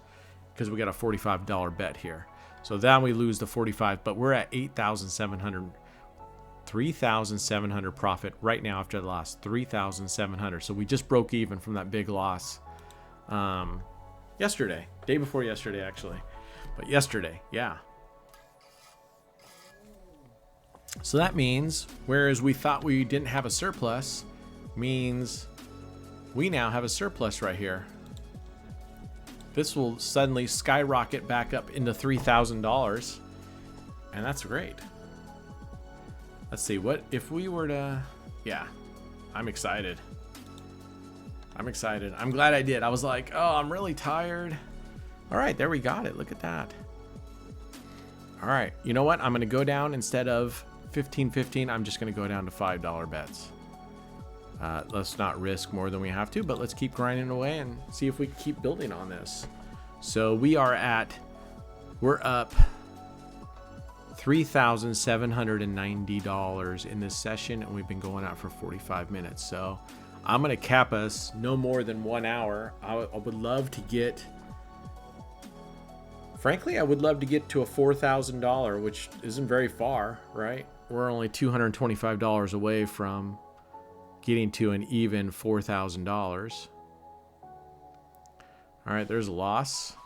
because we got a $45 bet here. So then we lose the 45, but we're at 3,700 profit right now after the loss. 3,700. So we just broke even from that big loss. Yeah, Yesterday. Day before yesterday, actually. But yesterday, yeah. So that means, whereas we thought we didn't have a surplus, means we now have a surplus right here. This will suddenly skyrocket back up into $3,000. And that's great. Let's see, what if we were to... Yeah, I'm excited. I'm excited. I'm glad I did. I was like, oh, I'm really tired. All right, there we got it. Look at that. All right, you know what? I'm going to go down instead of 15.15. I'm just going to go down to $5 bets. Let's not risk more than we have to, but let's keep grinding away and see if we can keep building on this. So we're up $3,790 in this session, and we've been going out for 45 minutes. So I'm going to cap us no more than 1 hour. I would love to get, frankly, I would love to get to a $4,000, which isn't very far, right? We're only $225 away from getting to an even $4,000. All right, there's a loss.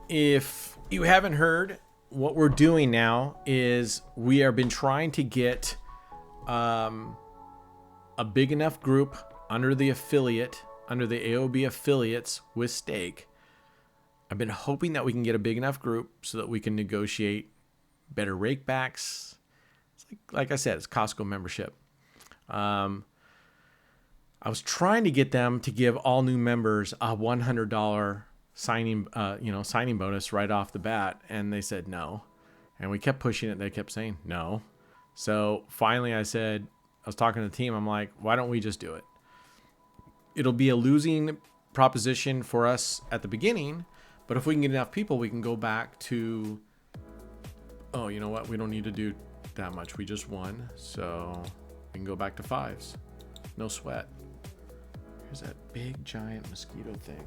If you haven't heard, what we're doing now is we have been trying to get a big enough group under the AOB affiliates with stake. I've been hoping that we can get a big enough group so that we can negotiate better rakebacks. It's like I said, it's Costco membership. I was trying to get them to give all new members a $100 signing bonus right off the bat, and they said no. And we kept pushing it. They kept saying no. So finally I was talking to the team. I'm like, why don't we just do it? It'll be a losing proposition for us at the beginning, but if we can get enough people, we can go back to, oh, you know what? We don't need to do that much. We just won. So we can go back to fives. No sweat. Here's that big giant mosquito thing.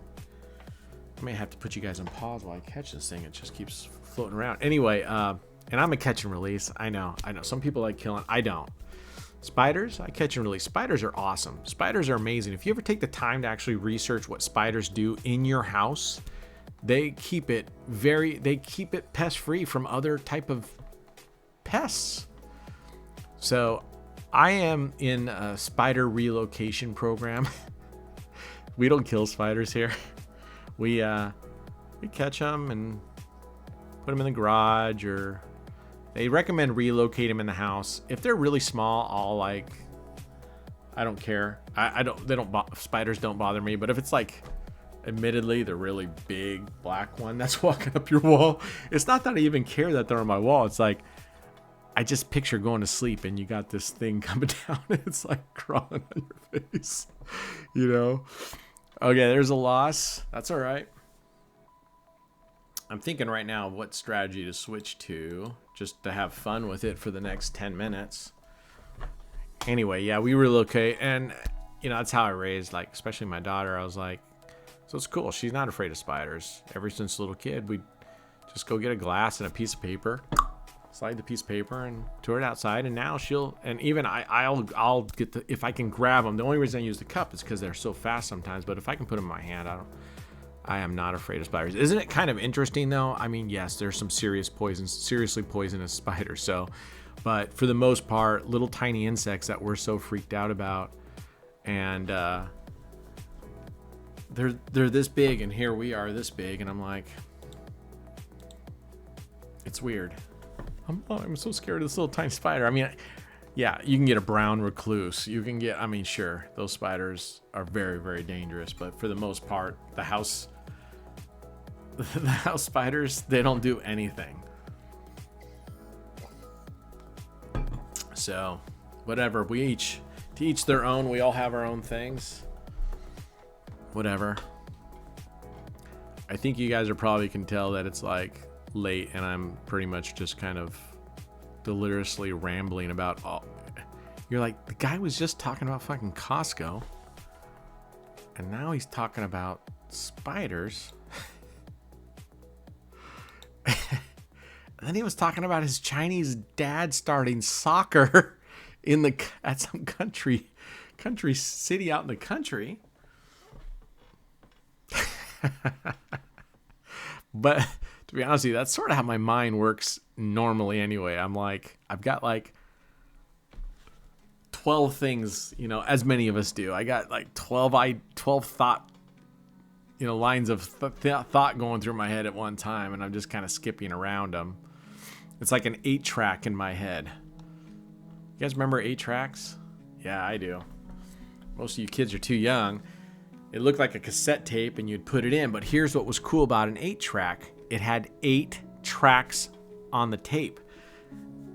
I may have to put you guys on pause while I catch this thing. It just keeps floating around. Anyway, and I'm a catch and release. I know. Some people like killing. I don't. Spiders, I catch and release. Spiders are awesome. Spiders are amazing. If you ever take the time to actually research what spiders do in your house, they keep it pest free from other type of pests. So I am in a spider relocation program. We don't kill spiders here. We catch them and put them in the garage, or they recommend relocate them in the house. If they're really small, I don't care. Spiders don't bother me. But if it's like, admittedly, the really big black one that's walking up your wall, it's not that I even care that they're on my wall. It's like, I just picture going to sleep and you got this thing coming down. It's like crawling on your face, you know? Okay, there's a loss. That's all right. I'm thinking right now what strategy to switch to just to have fun with it for the next 10 minutes. Anyway, yeah, we relocate, and that's how I raised, like, especially my daughter. I was like, so it's cool. She's not afraid of spiders. Ever since a little kid, we'd just go get a glass and a piece of paper, slide the piece of paper and throw it outside, and now I'll get if I can grab them. The only reason I use the cup is because they're so fast sometimes, but if I can put them in my hand, I am not afraid of spiders. Isn't it kind of interesting though? I mean, yes, there's some seriously poisonous spiders. So, but for the most part, little tiny insects that we're so freaked out about, and they're this big, and here we are this big, and I'm like, it's weird. I'm so scared of this little tiny spider. I mean, yeah, you can get a brown recluse. You can get, sure, those spiders are very, very dangerous. But for the most part, the house spiders, they don't do anything. So, whatever. To each their own. We all have our own things. Whatever. I think you guys can tell that it's like late, and I'm pretty much just kind of deliriously rambling about all. You're like, the guy was just talking about fucking Costco, and now he's talking about spiders. And then he was talking about his Chinese dad starting soccer at some country city out in the country. But to be honest with you, that's sort of how my mind works normally anyway. I've got like 12 things, as many of us do. I got like 12 thought, lines of thought going through my head at one time, and I'm just kind of skipping around them. It's like an 8-track in my head. You guys remember 8-tracks? Yeah, I do. Most of you kids are too young. It looked like a cassette tape and you'd put it in, but here's what was cool about an 8-track. It had 8 tracks on the tape,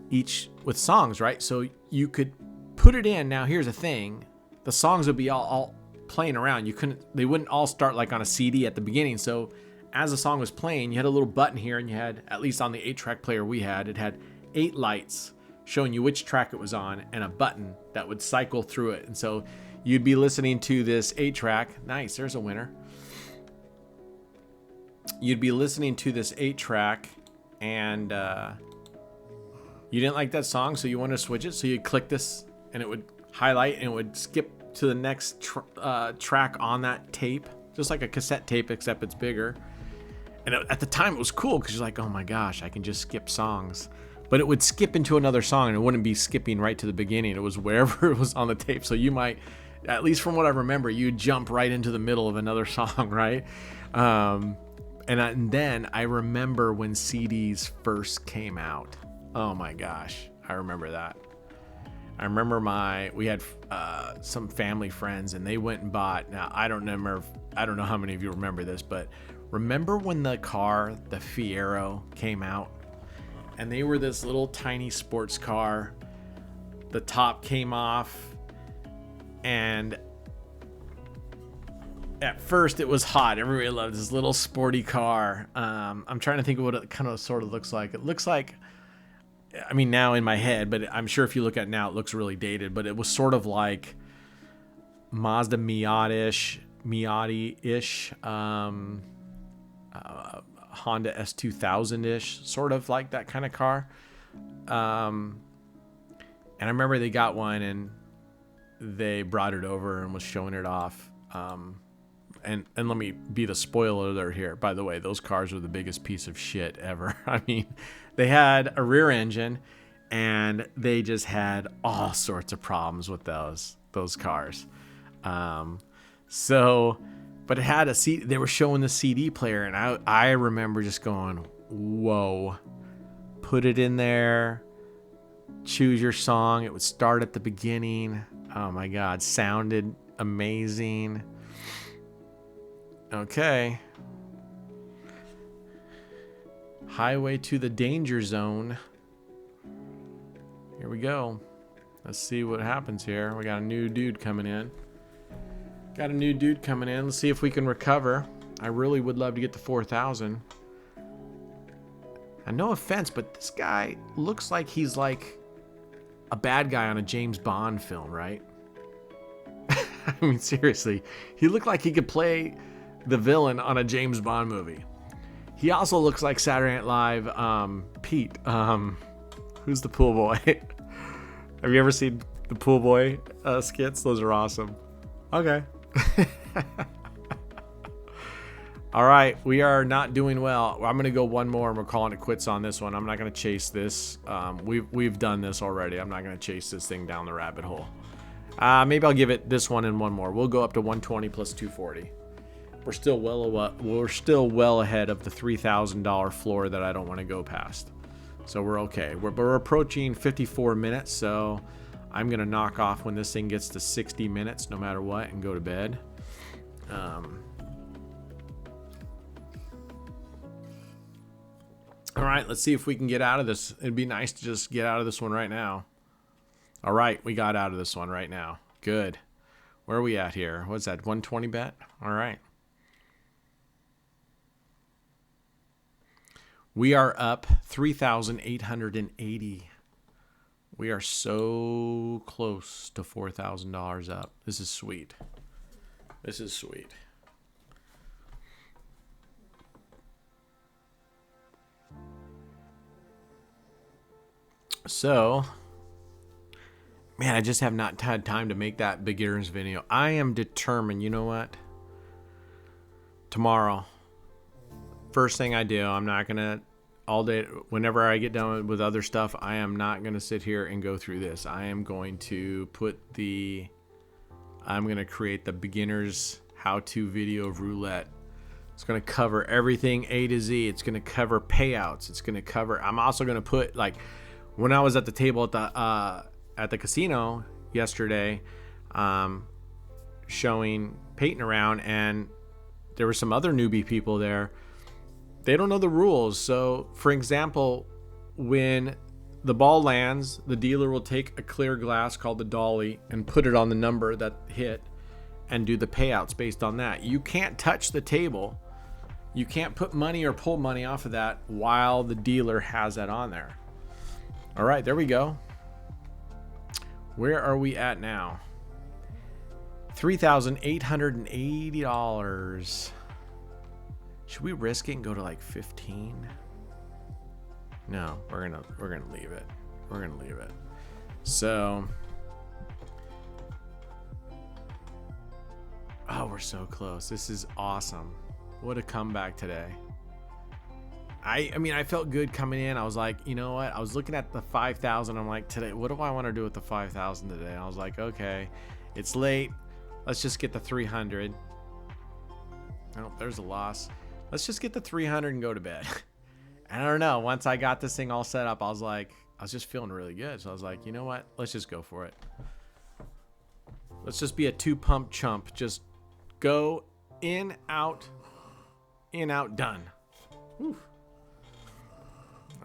each with songs, right? So you could put it in. Now here's the thing. The songs would be all playing around. They wouldn't all start like on a CD at the beginning. So as the song was playing, you had a little button here, and you had, at least on the 8-track player we had, it had 8 lights showing you which track it was on, and a button that would cycle through it. And so you'd be listening to this 8-track. Nice, there's a winner. You'd be listening to this 8-track, and you didn't like that song, so you wanted to switch it. So you'd click this, and it would highlight, and it would skip to the next track on that tape, just like a cassette tape, except it's bigger. And at the time, it was cool because you're like, oh my gosh, I can just skip songs. But it would skip into another song, and it wouldn't be skipping right to the beginning. It was wherever it was on the tape. So you might, at least from what I remember, you'd jump right into the middle of another song, right? And then I remember when CDs first came out. Oh my gosh, I remember that. I remember we had some family friends, and they went and bought. Now I don't know how many of you remember this, but remember when the Fiero came out, and they were this little tiny sports car. The top came off, and at first it was hot. Everybody loved this little sporty car. I'm trying to think of what it kind of sort of looks like. It looks like, I mean, now in my head, but I'm sure if you look at it now, it looks really dated, but it was sort of like Mazda Miata-ish, Honda S2000-ish, sort of like that kind of car. And I remember they got one, and they brought it over and was showing it off. And let me be the spoiler alert here. By the way, those cars were the biggest piece of shit ever. I mean, they had a rear engine, and they just had all sorts of problems with those cars. But it had a CD. They were showing the CD player, and I remember just going, whoa, put it in there, choose your song. It would start at the beginning. Oh my God, sounded amazing. Okay. Highway to the Danger Zone. Here we go. Let's see what happens here. We got a new dude coming in. Let's see if we can recover. I really would love to get to 4,000. And no offense, but this guy looks like he's like a bad guy on a James Bond film, right? I mean, seriously. He looked like he could play the villain on a James Bond movie. He also looks like Saturday Night Live Pete. Who's the pool boy? Have you ever seen the pool boy skits? Those are awesome. Okay. All right, we are not doing well. I'm going to go one more, and we're calling it quits on this one. I'm not going to chase this. We've done this already. I'm not going to chase this thing down the rabbit hole. Maybe I'll give it this one and one more. We'll go up to 120 plus 240. We're still well ahead of the $3,000 floor that I don't want to go past. So we're okay. We're approaching 54 minutes, so I'm going to knock off when this thing gets to 60 minutes no matter what and go to bed. All right, let's see if we can get out of this. It'd be nice to just get out of this one right now. All right, we got out of this one right now. Good. Where are we at here? What's that, 120 bet? All right. We are up 3,880. We are so close to $4,000 up. This is sweet. This is sweet. So, man, I just have not had time to make that beginner's video. I am determined, you know what? Tomorrow, first thing I do, I'm not going to, all day, whenever I get done with other stuff, I am not going to sit here and go through this. I am going to I'm going to create the beginner's how-to video of roulette. It's going to cover everything A to Z. It's going to cover payouts. It's going to cover, I'm also going to put, like, when I was at the table at the casino yesterday, showing Peyton around, and there were some other newbie people there. They don't know the rules. So, for example, when the ball lands, the dealer will take a clear glass called the dolly and put it on the number that hit and do the payouts based on that. You can't touch the table. You can't put money or pull money off of that while the dealer has that on there. All right, there we go. Where are we at now? $3,880. Should we risk it and go to like 15? No, we're gonna leave it. We're gonna leave it. So, oh, we're so close. This is awesome. What a comeback today. I mean, I felt good coming in. I was like, you know what? I was looking at the 5,000. I'm like, today, what do I want to do with the 5,000 today? I was like, okay, it's late. Let's just get the 300. Oh, there's a loss. Let's just get the 300 and go to bed. And I don't know. Once I got this thing all set up, I was just feeling really good. So I was like, you know what? Let's just go for it. Let's just be a 2-pump chump. Just go in, out, done. Whew.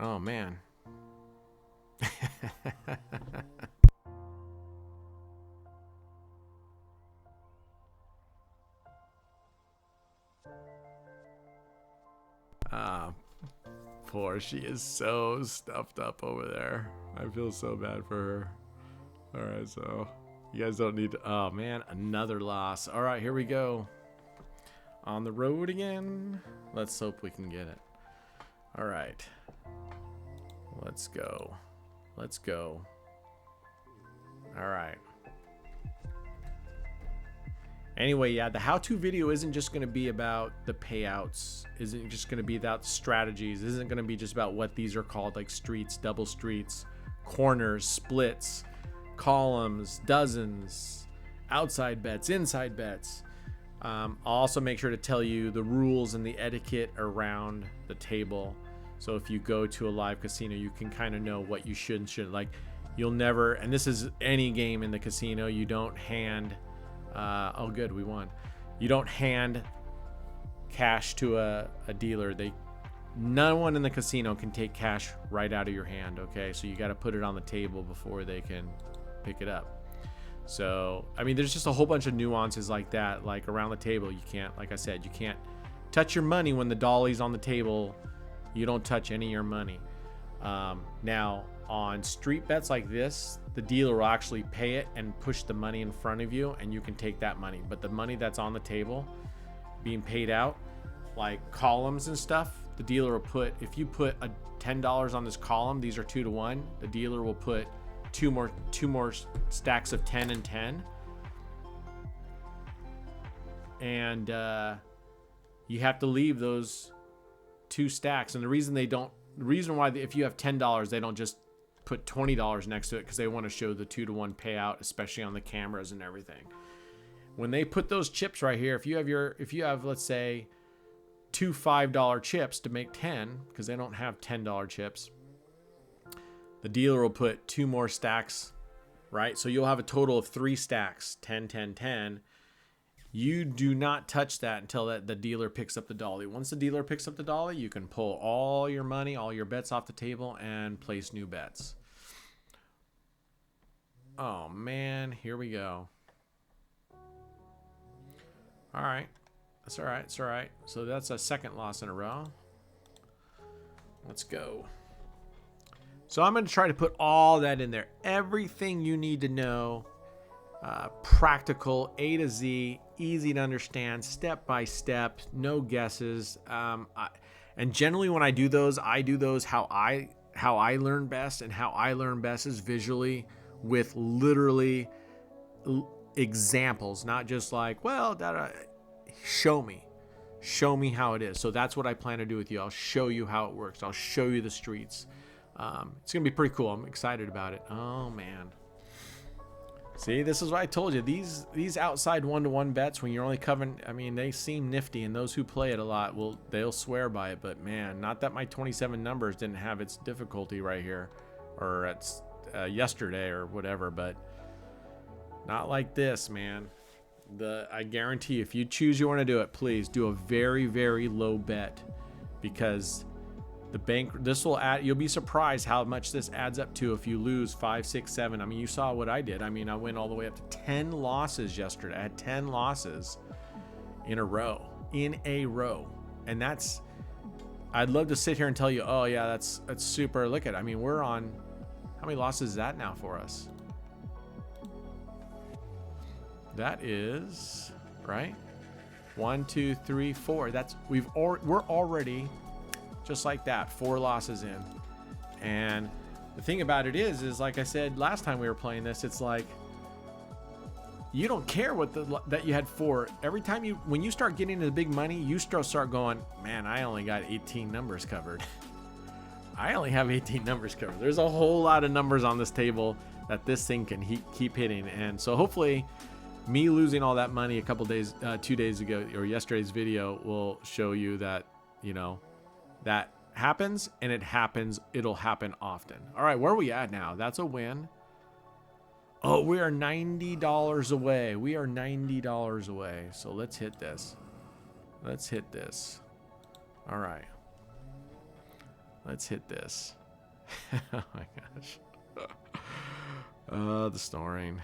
Oh, man. Poor, she is so stuffed up over there. I feel so bad for her. All right, so you guys don't need to, oh man, another loss. All right, here we go. On the road again. Let's hope we can get it. All right. Let's go. Let's go. All right. Anyway, yeah, the how-to video isn't just going to be about the payouts. Isn't just going to be about strategies. Isn't going to be just about what these are called, like streets, double streets, corners, splits, columns, dozens, outside bets, inside bets. I'll also make sure to tell you the rules and the etiquette around the table. So if you go to a live casino, you can kind of know what you should and shouldn't. Like, you'll never, and this is any game in the casino, you don't hand, oh good, we won. You don't hand cash to a dealer. No one in the casino can take cash right out of your hand, okay? So you got to put it on the table before they can pick it up. So, I mean, there's just a whole bunch of nuances like that. Like around the table, you can't, like I said, you can't touch your money when the dolly's on the table. You don't touch any of your money. Now, on street bets like this, the dealer will actually pay it and push the money in front of you, and you can take that money. But the money that's on the table being paid out, like columns and stuff, the dealer will put, if you put a $10 on this column, these are 2 to 1, the dealer will put two more stacks of 10 and 10. And you have to leave those 2 stacks. And the reason why if you have $10, they don't just put $20 next to it, because they want to show the 2 to 1 payout, especially on the cameras and everything. When they put those chips right here, if you have let's say 2 $5 chips to make 10, because they don't have $10 chips, the dealer will put 2 more stacks, right? So you'll have a total of 3 stacks, 10, 10, 10. You do not touch that until the dealer picks up the dolly. Once the dealer picks up the dolly, you can pull all your money, all your bets off the table and place new bets. Oh man, here we go. All right. That's all right. It's all right. So that's a second loss in a row. Let's go. So I'm going to try to put all that in there. Everything you need to know. Practical, A to Z, easy to understand, step by step, no guesses. And generally when I do those how how I learn best, and how I learn best is visually with literally examples, not just like, well, show me how it is. So that's what I plan to do with you. I'll show you how it works. I'll show you the streets. It's gonna be pretty cool. I'm excited about it. Oh man. See, this is what I told you. These outside 1-to-1 bets, when you're only covering, I mean, they seem nifty, and those who play it a lot they'll swear by it. But man, not that my 27 numbers didn't have its difficulty right here, or it's yesterday or whatever, but not like this, man. I guarantee if you choose you want to do it, please do a very, very low bet, because this will add, you'll be surprised how much this adds up to if you lose 5, 6, 7. I mean, you saw what I did. I mean, I went all the way up to 10 losses yesterday. I had 10 losses in a row. And I'd love to sit here and tell you, oh yeah, that's super. Look at, I mean, we're on, how many losses is that now for us? That is, right? 1, 2, 3, 4. We're already just like that, 4 losses in. And the thing about it is like I said last time we were playing this, it's like you don't care that you had 4. Every time when you start getting into the big money, you start going, man, I only got 18 numbers covered. I only have 18 numbers covered. There's a whole lot of numbers on this table that this thing can keep hitting. And so hopefully me losing all that money a couple days, 2 days ago, or yesterday's video, will show you that, that happens, and it'll happen often. All right, where are we at now? That's a win. Oh, we are $90 away. We are $90 away. So let's hit this. All right. Let's hit this. Oh my gosh. The snoring.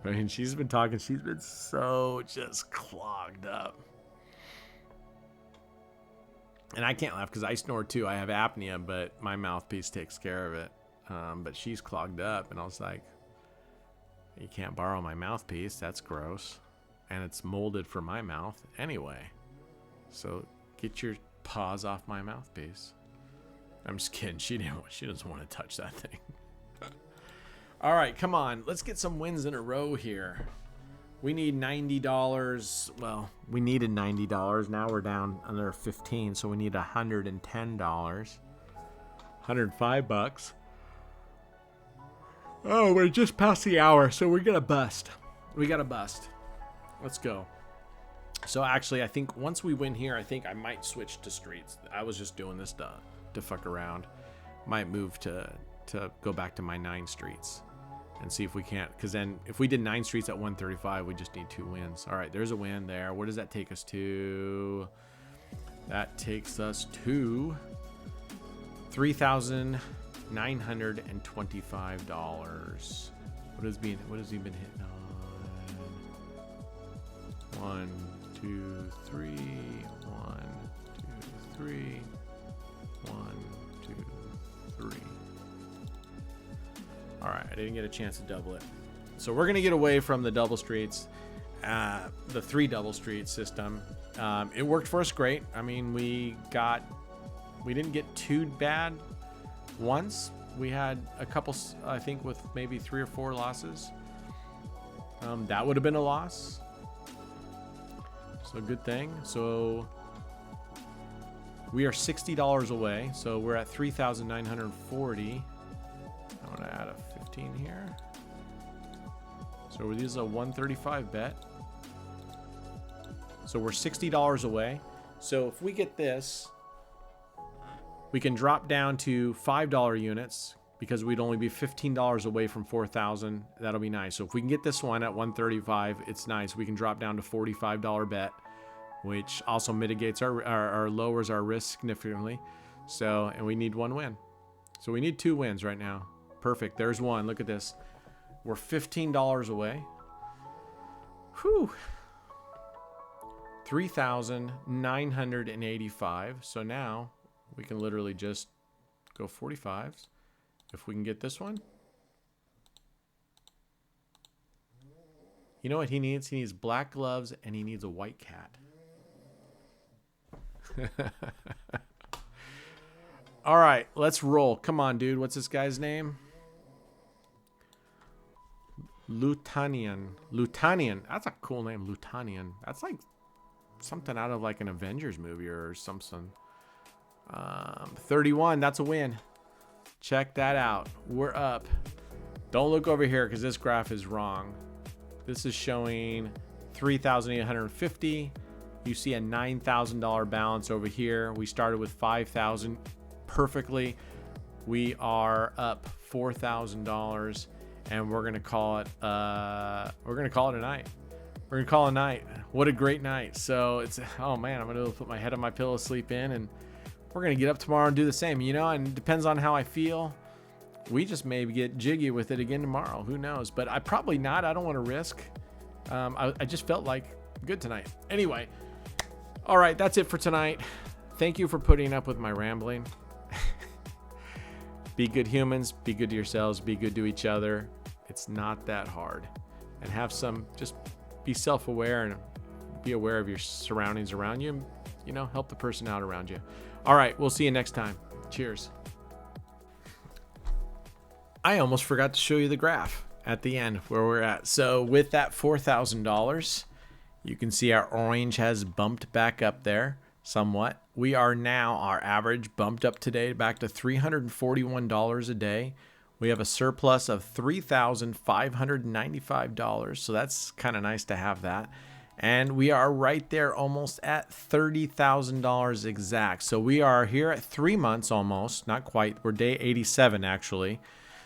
I mean, she's been talking. She's been so just clogged up. And I can't laugh because I snore too. I have apnea, but my mouthpiece takes care of it. But she's clogged up, and I was like, you can't borrow my mouthpiece. That's gross. And it's molded for my mouth anyway. So get your paws off my mouthpiece. I'm just kidding. She doesn't want to touch that thing. All right, come on. Let's get some wins in a row here. We need $90. Well, we needed $90. Now we're down under 15, so we need $110. $105. Oh, we're just past the hour, so we're gonna bust. We gotta bust. Let's go. So actually, I think once we win here, I think I might switch to streets. I was just doing this to fuck around. Might move to go back to my 9 streets. And see if we can't, because then if we did 9 streets at 135, we just need 2 wins. All right, there's a win there. What does that take us to? That takes us to $3,925. What has he been hitting on? 1, 2, 3. 1, 2, 3. 1, 2, 3. All right, I didn't get a chance to double it. So we're going to get away from the double streets, the 3 double street system. It worked for us great. I mean, we didn't get too bad once. We had a couple, I think, with maybe 3 or 4 losses. That would have been a loss. So good thing. So we are $60 away. So we're at 3,940. I'm going to add a 15 here. So this is a 135 bet. So we're $60 away. So if we get this, we can drop down to $5 units because we'd only be $15 away from 4,000. That'll be nice. So if we can get this one at 135, it's nice. We can drop down to $45 bet, which also mitigates our lowers our risk significantly. So, and we need 1 win. So we need 2 wins right now. Perfect. There's 1. Look at this. We're $15 away. Whew. 3,985. So now we can literally just go 45s. If we can get this one. You know what he needs? He needs black gloves and he needs a white cat. All right, let's roll. Come on, dude. What's this guy's name? Lutanian. That's a cool name, Lutanian. That's like something out of like an Avengers movie or something. 31. That's a win. Check that out. We're up. Don't look over here because this graph is wrong. This is showing 3,850. You see a $9,000 balance over here. We started with 5,000 perfectly. We are up $4,000, and we're gonna call it. We're gonna call it a night. We're gonna call it a night. What a great night! So it's, oh man, I'm gonna put my head on my pillow, sleep in, and we're gonna get up tomorrow and do the same. You know, and it depends on how I feel. We just maybe get jiggy with it again tomorrow. Who knows? But I probably not. I don't want to risk. I just felt like good tonight. Anyway, all right, that's it for tonight. Thank you for putting up with my rambling. Be good humans. Be good to yourselves. Be good to each other. It's not that hard. And have some, just be self-aware and be aware of your surroundings around you. You know, help the person out around you. All right, we'll see you next time. Cheers. I almost forgot to show you the graph at the end where we're at. So with that $4,000, you can see our orange has bumped back up there somewhat. We are now, our average bumped up today back to $341 a day. We have a surplus of $3,595. So that's kind of nice to have that. And we are right there almost at $30,000 exact. So we are here at 3 months almost, not quite. We're day 87 actually.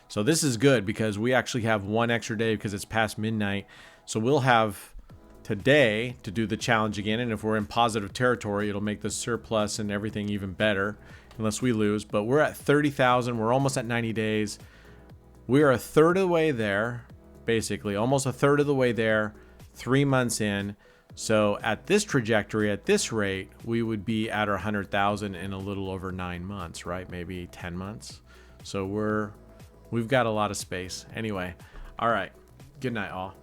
So this is good because we actually have one extra day because it's past midnight. So we'll have today to do the challenge again. And if we're in positive territory, it'll make the surplus and everything even better unless we lose. But we're at 30,000. We're almost at 90 days. We're a third of the way there, basically, almost a third of the way there, 3 months in. So at this trajectory, at this rate, we would be at our 100,000 in a little over 9 months, right? Maybe 10 months. So we've got a lot of space. Anyway, all right. Good night, all.